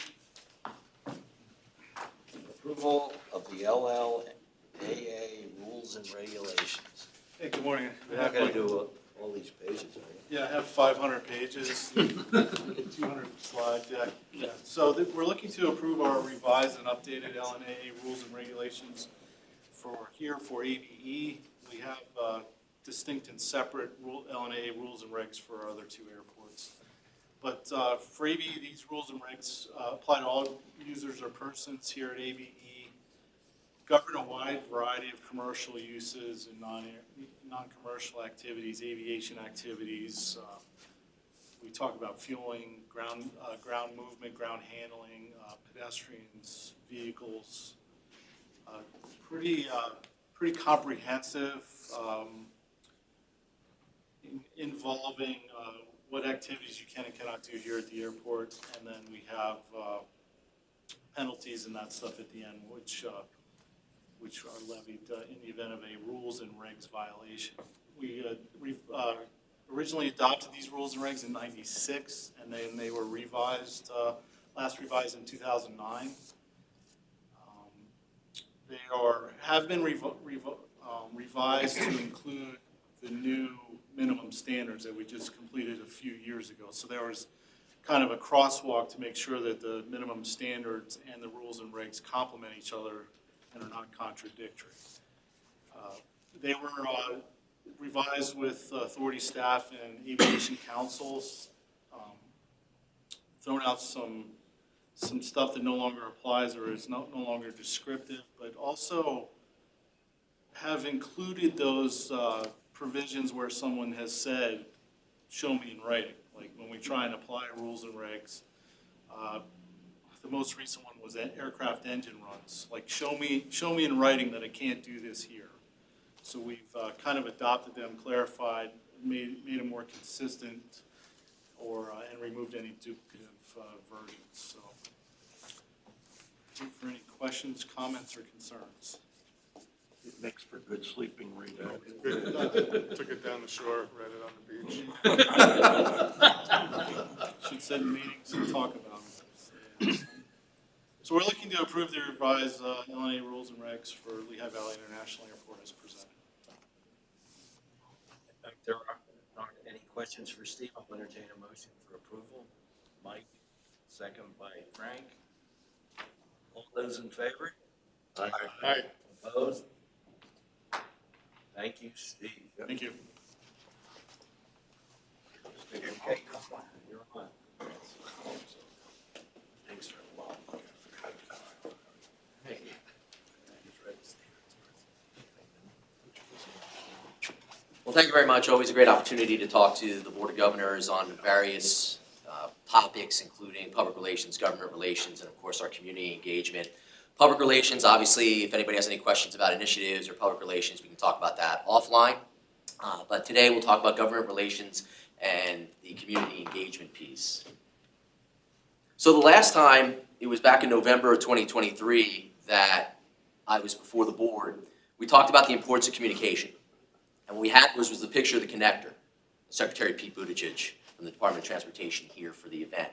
Approval of the LNAA rules and regulations. Hey, good morning. We're not gonna do all these pages, are you? Yeah, I have 500 pages, 200 slide deck. Yeah. So we're looking to approve our revised and updated LNAA rules and regulations for ABE. We have distinct and separate LNAA rules and regs for our other two airports. But for ABE, these rules and regs apply to all users or persons here at ABE, govern a wide variety of commercial uses and non-commercial activities, aviation activities. We talk about fueling, ground movement, ground handling, pedestrians, vehicles. Pretty comprehensive, involving what activities you can and cannot do here at the airport, and then we have penalties and that stuff at the end, which are levied in the event of a rules and regs violation. We originally adopted these rules and regs in '96, and then they were revised, last revised in 2009. They have been revised to include the new minimum standards that we just completed a few years ago. So there was kind of a crosswalk to make sure that the minimum standards and the rules and regs complement each other and are not contradictory. They were revised with authority staff and aviation councils, thrown out some stuff that no longer applies or is no longer descriptive, but also have included those provisions where someone has said, show me in writing. Like when we try and apply rules and regs, the most recent one was aircraft engine runs. Like show me in writing that I can't do this here. So we've kind of adopted them, clarified, made them more consistent, and removed any duplicative versions. So, for any questions, comments, or concerns? It makes for good sleeping reading. Took it down the shore, read it on the beach. Should send meetings and talk about it. So we're looking to approve the revised LNAA rules and regs for Lehigh Valley International Airport as presented. If there aren't any questions for Steve, I'll entertain a motion for approval. Mike, second by Frank. All those in favor? Aye. Opposed? Thank you, Steve. Thank you. Okay, you're on. Thanks for Well, thank you very much. Always a great opportunity to talk to the Board of Governors on various topics, including public relations, government relations, and of course our community engagement. Public relations, obviously, if anybody has any questions about initiatives or public relations, we can talk about that offline. But today we'll talk about government relations and the community engagement piece. So the last time, it was back in November of 2023 that I was before the board, we talked about the importance of communication. And what we had was the picture of the connector, Secretary Pete Buttigieg from the Department of Transportation here for the event.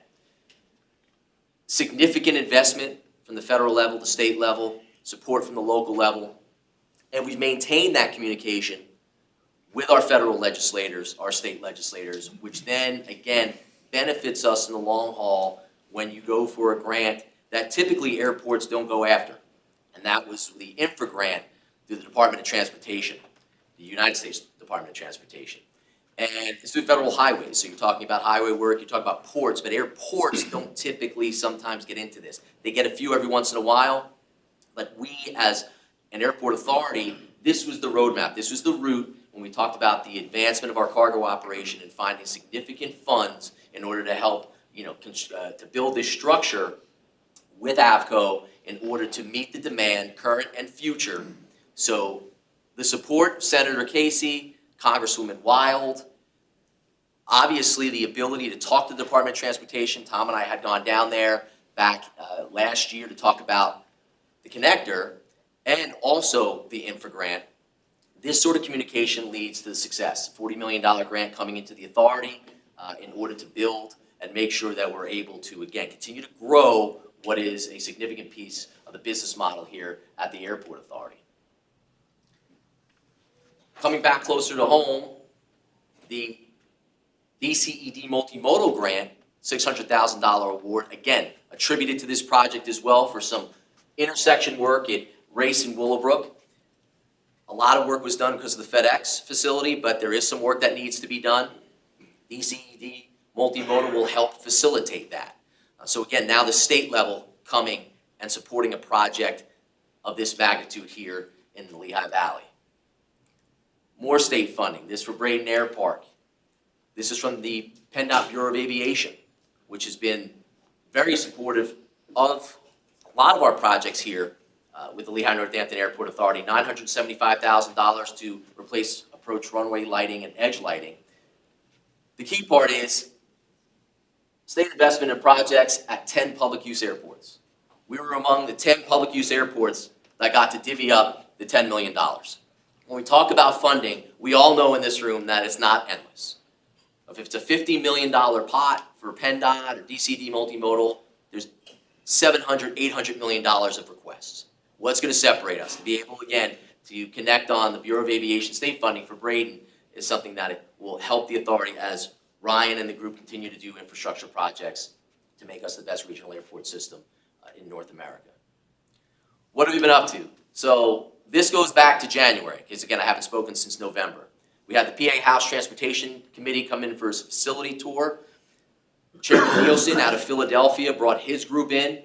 Significant investment from the federal level, the state level, support from the local level, and we've maintained that communication with our federal legislators, our state legislators, which then, again, benefits us in the long haul when you go for a grant that typically airports don't go after. And that was the infra grant through the Department of Transportation, the United States Department of Transportation. And it's through federal highways, so you're talking about highway work, you're talking about ports, but airports don't typically sometimes get into this. They get a few every once in a while, but we as an airport authority, this was the roadmap, this was the route when we talked about the advancement of our cargo operation and finding significant funds in order to help, to build this structure with AVCO in order to meet the demand, current and future. So the support, Senator Casey, Congresswoman Wild, obviously the ability to talk to the Department of Transportation. Tom and I had gone down there back last year to talk about the connector and also the infra grant. This sort of communication leads to the success. $40 million grant coming into the authority in order to build and make sure that we're able to, again, continue to grow what is a significant piece of the business model here at the Airport Authority. Coming back closer to home, the DCED multimodal grant, $600,000 award, again, attributed to this project as well for some intersection work at Race and Willowbrook. A lot of work was done because of the FedEx facility, but there is some work that needs to be done. DCED multimodal will help facilitate that. So again, now the state level coming and supporting a project of this magnitude here in the Lehigh Valley. More state funding, this for Braden Air Park. This is from the PennDOT Bureau of Aviation, which has been very supportive of a lot of our projects here with the Lehigh Northampton Airport Authority. $975,000 to replace approach runway lighting and edge lighting. The key part is state investment in projects at 10 public use airports. We were among the 10 public use airports that got to divvy up the $10 million. When we talk about funding, we all know in this room that it's not endless. If it's a $50 million pot for PennDOT or DCD multimodal, there's $700, $800 million of requests. What's going to separate us? To be able, again, to connect on the Bureau of Aviation state funding for Braden is something that will help the authority as Ryan and the group continue to do infrastructure projects to make us the best regional airport system in North America. What have we been up to? So this goes back to January, because again, I haven't spoken since November. We had the PA House Transportation Committee come in for a facility tour. Chairman Nielsen out of Philadelphia brought his group in.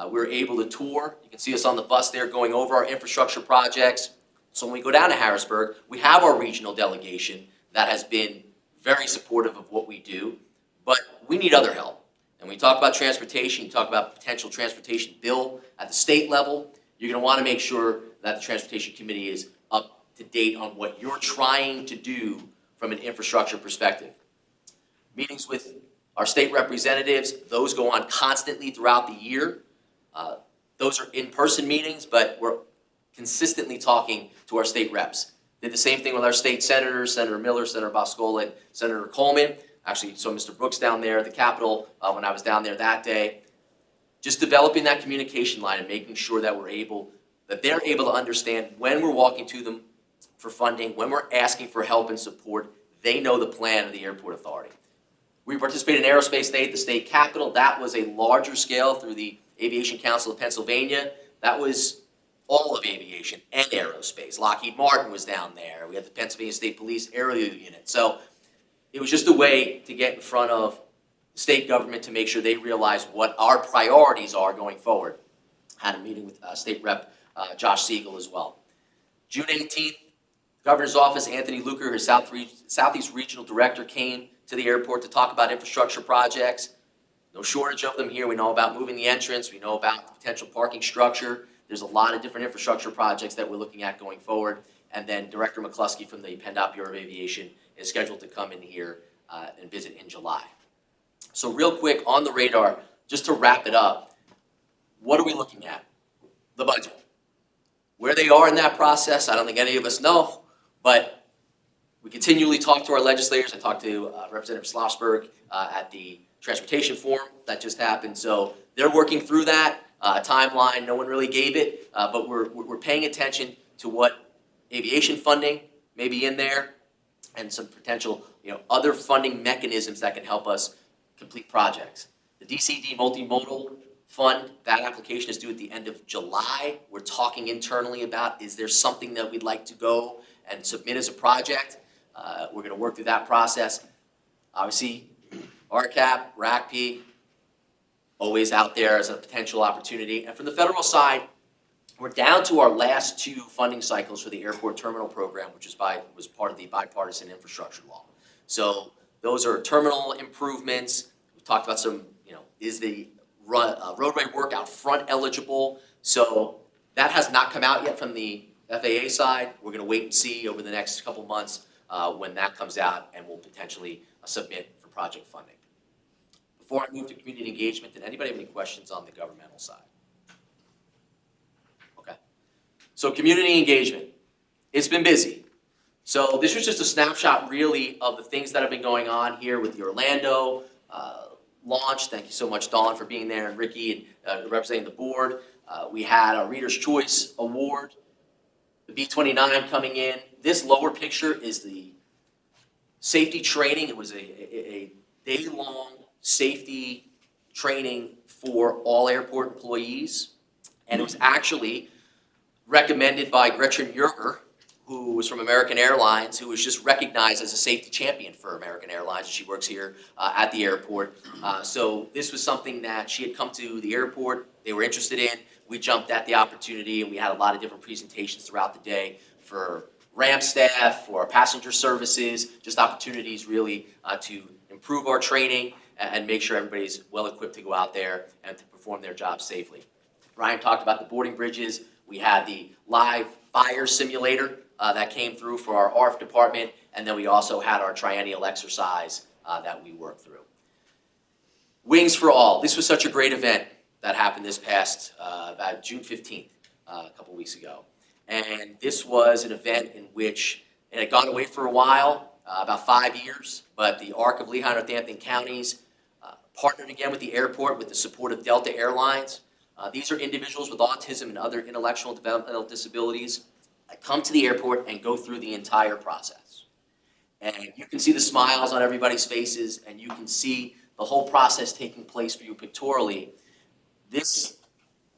We were able to tour. You can see us on the bus there going over our infrastructure projects. So when we go down to Harrisburg, we have our regional delegation that has been very supportive of what we do, but we need other help. And when we talk about transportation, you talk about potential transportation bill at the state level, you're going to want to make sure that the Transportation Committee is up to date on what you're trying to do from an infrastructure perspective. Meetings with our state representatives, those go on constantly throughout the year. Those are in-person meetings, but we're consistently talking to our state reps. Did the same thing with our state senators, Senator Miller, Senator Boscola, and Senator Coleman. Actually, saw Mr. Brooks down there at the Capitol when I was down there that day. just developing that communication line and making sure that they're able to understand when we're walking to them for funding, when we're asking for help and support, they know the plan of the airport authority. We participated in Aerospace Day at the state capitol. That was a larger scale through the Aviation Council of Pennsylvania. That was all of aviation and aerospace. Lockheed Martin was down there. We had the Pennsylvania State Police Aerial Unit. So it was just a way to get in front of the state government to make sure they realize what our priorities are going forward. Had a meeting with State Rep Josh Siegel as well. June 18th, Governor's Office, Anthony Luker, his Southeast Regional Director, came to the airport to talk about infrastructure projects. No shortage of them here. We know about moving the entrance. We know about the potential parking structure. There's a lot of different infrastructure projects that we're looking at going forward. And then Director McCluskey from the PennDOT Bureau of Aviation is scheduled to come in here and visit in July. So real quick on the radar, just to wrap it up, what are we looking at? The budget. Where they are in that process, I don't think any of us know, but we continually talk to our legislators. I talked to Representative Schlossberg at the Transportation Forum that just happened. So they're working through that timeline. No one really gave it, but we're paying attention to what aviation funding may be in there and some potential other funding mechanisms that can help us complete projects. The DCD multimodal fund, that application is due at the end of July. We're talking internally about, is there something that we'd like to go and submit as a project? We're going to work through that process. Obviously, RCAP, RACP, always out there as a potential opportunity. And from the federal side, we're down to our last two funding cycles for the airport terminal program, which was part of the bipartisan infrastructure law. So those are terminal improvements. We talked about some, is the roadway work out front eligible? So that has not come out yet from the FAA side. We're going to wait and see over the next couple months when that comes out, and we'll potentially submit for project funding. Before I move to community engagement, did anybody have any questions on the governmental side? Okay. So community engagement. It's been busy. So this was just a snapshot really of the things that have been going on here with the Orlando launch. Thank you so much, Dawn, for being there, and Ricky and representing the board. We had a Reader's Choice Award, the B-29 coming in. This lower picture is the safety training. It was a day-long safety training for all airport employees, and it was actually recommended by Gretchen Yerger, who was from American Airlines, who was just recognized as a safety champion for American Airlines. She works here at the airport. So this was something that she had come to the airport, they were interested in. We jumped at the opportunity, and we had a lot of different presentations throughout the day for ramp staff, for our passenger services, just opportunities really to improve our training and make sure everybody's well equipped to go out there and to perform their job safely. Ryan talked about the boarding bridges. We had the live fire simulator that came through for our ARF department, and then we also had our triennial exercise that we worked through. Wings for All. This was such a great event that happened this past, about June 15th, a couple weeks ago. And this was an event in which it had gone away for a while, about 5 years, but the ARC of Lehigh and Northampton counties partnered again with the airport with the support of Delta Airlines. These are individuals with autism and other intellectual and developmental disabilities that come to the airport and go through the entire process. And you can see the smiles on everybody's faces, and you can see the whole process taking place for you pictorially. This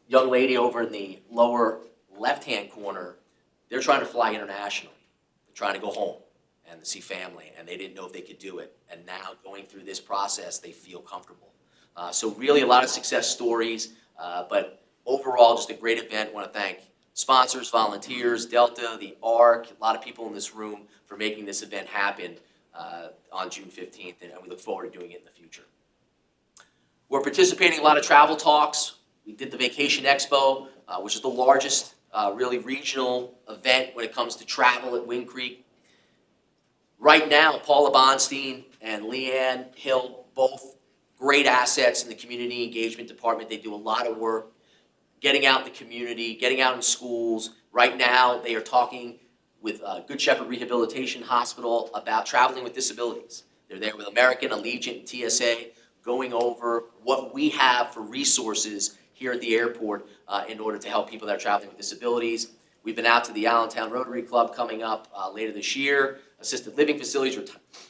young lady over in the lower left-hand corner, they're trying to fly internationally. They're trying to go home and to see family, and they didn't know if they could do it. And now going through this process, they feel comfortable. So really a lot of success stories, but overall just a great event. I want to thank sponsors, volunteers, Delta, the ARC, a lot of people in this room for making this event happen on June 15th, and we look forward to doing it in the future. We're participating in a lot of travel talks. We did the Vacation Expo, which is the largest really regional event when it comes to travel at Wind Creek. Right now, Paula Bonstein and Leanne Hill, both great assets in the community engagement department. They do a lot of work getting out in the community, getting out in schools. Right now, they are talking with Good Shepherd Rehabilitation Hospital about traveling with disabilities. They're there with American, Allegiant, and TSA. going over what we have for resources here at the airport in order to help people that are traveling with disabilities. We've been out to the Allentown Rotary Club coming up later this year, assisted living facilities,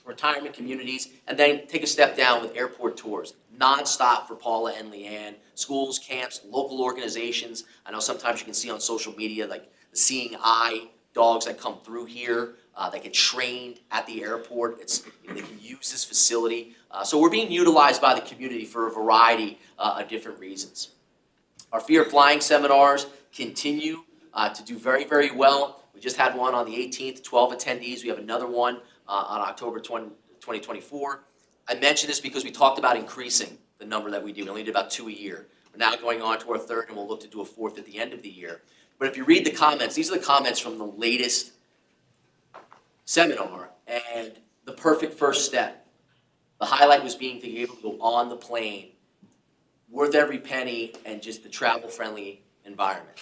retirement communities, and then take a step down with airport tours, nonstop for Paula and Leanne, schools, camps, local organizations. I know sometimes you can see on social media like the Seeing Eye dogs that come through here that get trained at the airport. They can use this facility. So we're being utilized by the community for a variety of different reasons. Our Fear of Flying seminars continue to do very, very well. We just had one on the 18th, 12 attendees. We have another one on October 2024. I mention this because we talked about increasing the number that we do. We only did about 2 a year. We're now going on to our third, and we'll look to do a fourth at the end of the year. But if you read the comments, these are the comments from the latest seminar, and the perfect first step. The highlight was being able to go on the plane, worth every penny, and just the travel-friendly environment.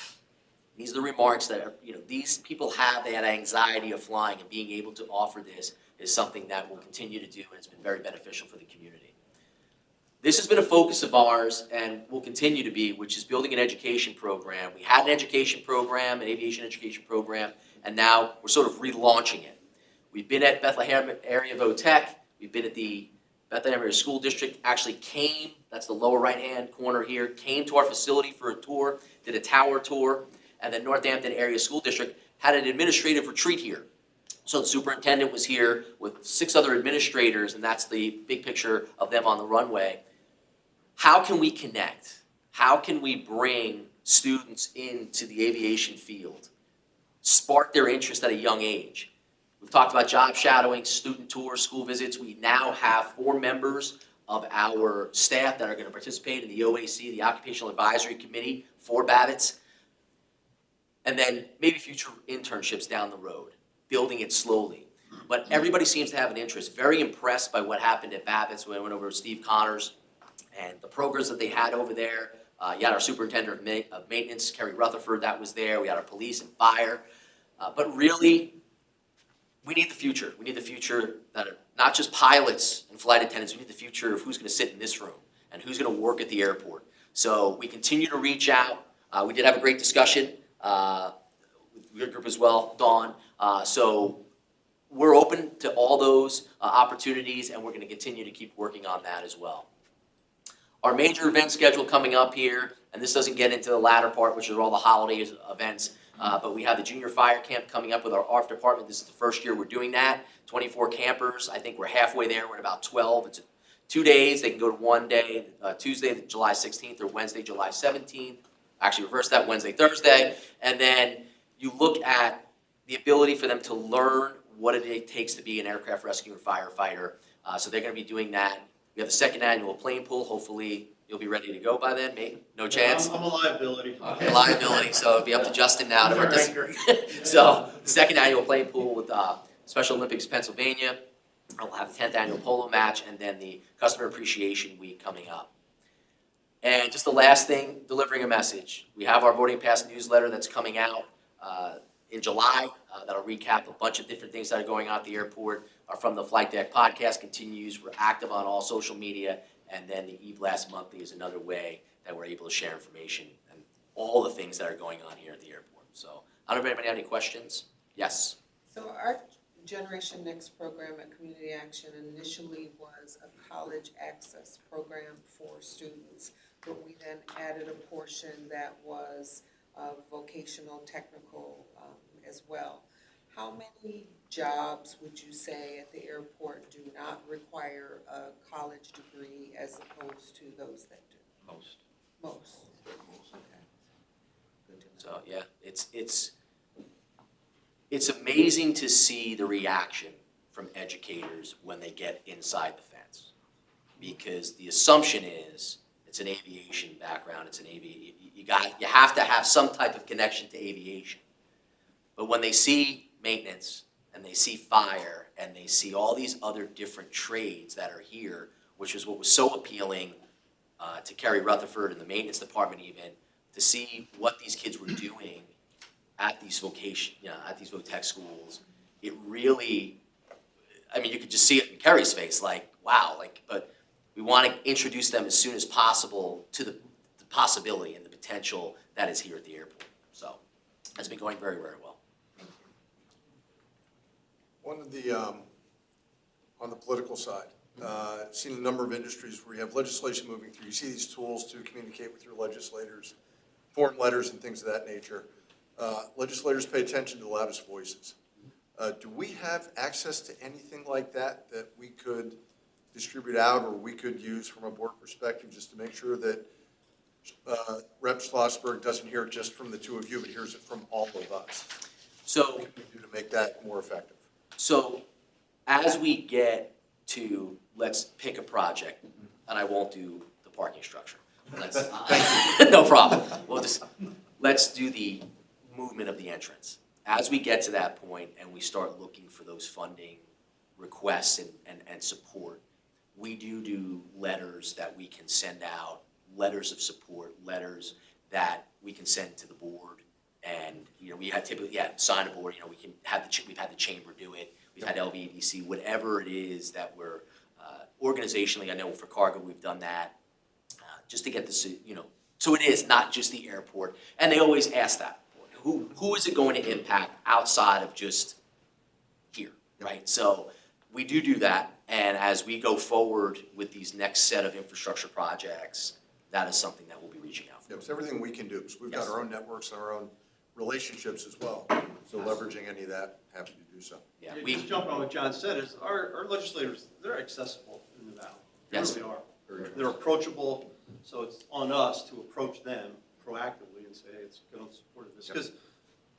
These are the remarks that are, these people have that anxiety of flying, and being able to offer this is something that we'll continue to do, and it's been very beneficial for the community. This has been a focus of ours, and will continue to be, which is building an education program. We had an education program, an aviation education program, and now we're sort of relaunching it. We've been at Bethlehem Area VOTEC. We've been at the Bethlehem Area School District. Actually came, that's the lower right-hand corner here, came to our facility for a tour, did a tower tour, and then Northampton Area School District had an administrative retreat here. So the superintendent was here with 6 other administrators, and that's the big picture of them on the runway. How can we connect? How can we bring students into the aviation field, spark their interest at a young age? We've talked about job shadowing, student tours, school visits. We now have 4 members of our staff that are going to participate in the OAC, the Occupational Advisory Committee, 4 Babbitts. And then maybe future internships down the road, building it slowly. But everybody seems to have an interest. Very impressed by what happened at Babbitt's when I went over to Steve Connors and the programs that they had over there. You had our superintendent of maintenance, Kerry Rutherford, that was there. We had our police and fire. But really, we need the future. We need the future that are not just pilots and flight attendants. We need the future of who's going to sit in this room and who's going to work at the airport. So we continue to reach out. We did have a great discussion with your group as well, Dawn. So we're open to all those opportunities, and we're going to continue to keep working on that as well. Our major event schedule coming up here, and this doesn't get into the latter part, which are all the holiday events, but we have the junior fire camp coming up with our ARF department. This is the first year we're doing that. 24 campers. I think we're halfway there. We're at about 12. It's 2 days. They can go to one day, Tuesday, July 16th, or Wednesday, July 17th. Actually, reverse that, Wednesday, Thursday. And then you look at the ability for them to learn what it takes to be an aircraft rescue and firefighter. So they're going to be doing that. We have the second annual plane pool. Hopefully, you'll be ready to go by then. Maybe no chance. I'm a liability. Okay, liability. So it'll be up to Justin now to participate. So the second annual plane pool with Special Olympics Pennsylvania. We'll have the 10th annual polo match, and then the Customer Appreciation Week coming up. And just the last thing, delivering a message. We have our boarding pass newsletter that's coming out in July. That'll recap a bunch of different things that are going on at the airport. Our From the Flight Deck podcast continues. We're active on all social media. And then the eBlast Monthly is another way that we're able to share information and all the things that are going on here at the airport. So I don't know if anybody have any questions. Yes? So our Generation Next program at Community Action initially was a college access program for students, but we then added a portion that was vocational, technical as well. How many jobs would you say at the airport do not require a college degree as opposed to those that do? Most. Most. Okay. Good to know. So yeah, it's amazing to see the reaction from educators when they get inside the fence, because the assumption is it's an aviation background. It's an you have to have some type of connection to aviation. But when they see maintenance and they see fire and they see all these other different trades that are here, which is what was so appealing to Kerry Rutherford and the maintenance department, even to see what these kids were doing at these at these VOTEC schools, it really, I mean, you could just see it in Kerry's face, like, wow, but we want to introduce them as soon as possible to the possibility and the potential that is here at the airport. So it's been going very, very well. One of the, on the political side, I've seen a number of industries where you have legislation moving through. You see these tools to communicate with your legislators, form letters and things of that nature. Legislators pay attention to the loudest voices. Do we have access to anything like that we could distribute out or we could use from a board perspective just to make sure that Rep. Schlossberg doesn't hear it just from the two of you, but hears it from all of us? So, What can we do to make that more effective? so as we get to, let's pick a project, and I won't do the parking structure. No problem. Let's do the movement of the entrance. As we get to that point and we start looking for those funding requests and support, we do letters that we can send out, letters of support, letters that we can send to the board. And, we had typically, sign a board, we've had the chamber do it, we've had LVEDC, whatever it is that we're, organizationally, I know for cargo, we've done that, just to get this, so it is not just the airport. And they always ask that, who is it going to impact outside of just here, right? So we do that, and as we go forward with these next set of infrastructure projects, that is something that we'll be reaching out for. Yeah, it's everything we can do, because we've got Yes. our own networks and our own relationships as well. So leveraging any of that, happy to do so. Yeah, Just jumping on what John said, is our legislators, they're accessible in the valley. They Yes. really are. They're approachable, so it's on us to approach them proactively and say, hey, it's going to support this. Because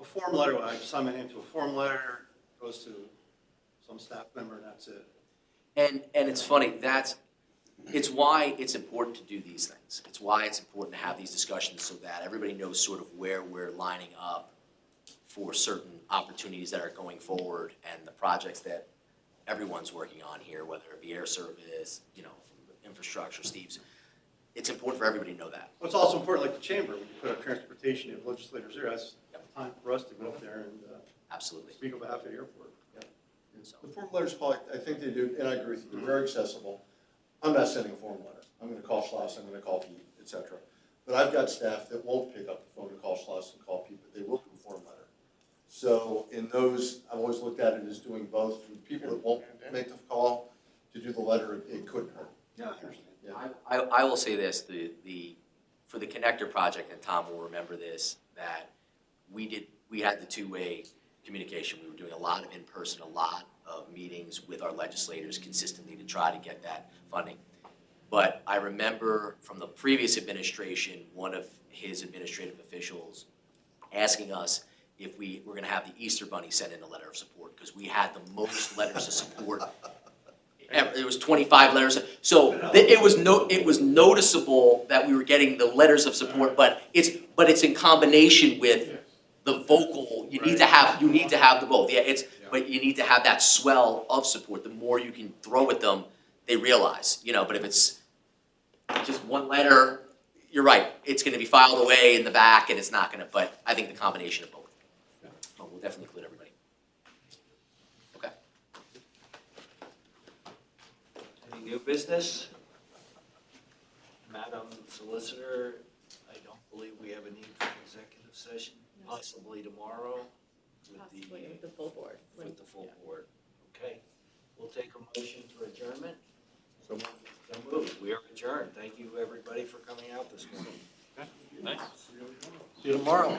a form letter, I sign my name to a form letter, goes to some staff member, and that's it. And it's funny, it's why it's important to do these things. It's why it's important to have these discussions so that everybody knows sort of where we're lining up for certain opportunities that are going forward and the projects that everyone's working on here, whether it be air service, infrastructure, Steve's. It's important for everybody to know that. Well, it's also important, like the chamber, when you put up transportation, if legislators there, that's time for us to go up there and Absolutely. speak on behalf of the airport. So, The form letters, Paul, I think they do, and I agree with you, they're very accessible. I'm not sending a form letter. I'm gonna call Schloss, I'm gonna call Pete, et cetera. But I've got staff that won't pick up the phone to call Schloss and call Pete, but they will do a form letter. So in those, I've always looked at it as doing both. For the people that won't make the call to do the letter, it couldn't hurt. Yeah, I understand. Yeah. I will say this, for the connector project, and Tom will remember this, that we had the two-way communication. We were doing a lot of in-person, a lot of meetings with our legislators consistently to try to get that funding. But I remember from the previous administration, one of his administrative officials asking us if we were gonna have the Easter Bunny send in a letter of support, because we had the most letters of support. It was 25 letters, so it was noticeable that we were getting the letters of support, but it's in combination with the vocal, you need to have the both, but you need to have that swell of support. The more you can throw at them, they realize, but if it's just one letter, you're right, it's gonna be filed away in the back and it's not gonna, but I think the combination of both. But we'll definitely include everybody. Okay. Any new business? Madam Solicitor, I don't believe we have a need for an executive session, possibly tomorrow Possibly with the full board. with the full board. Okay, we'll take a motion for adjournment. So So moved. We are adjourned. Thank you, everybody, for coming out this morning. Thanks. See you tomorrow.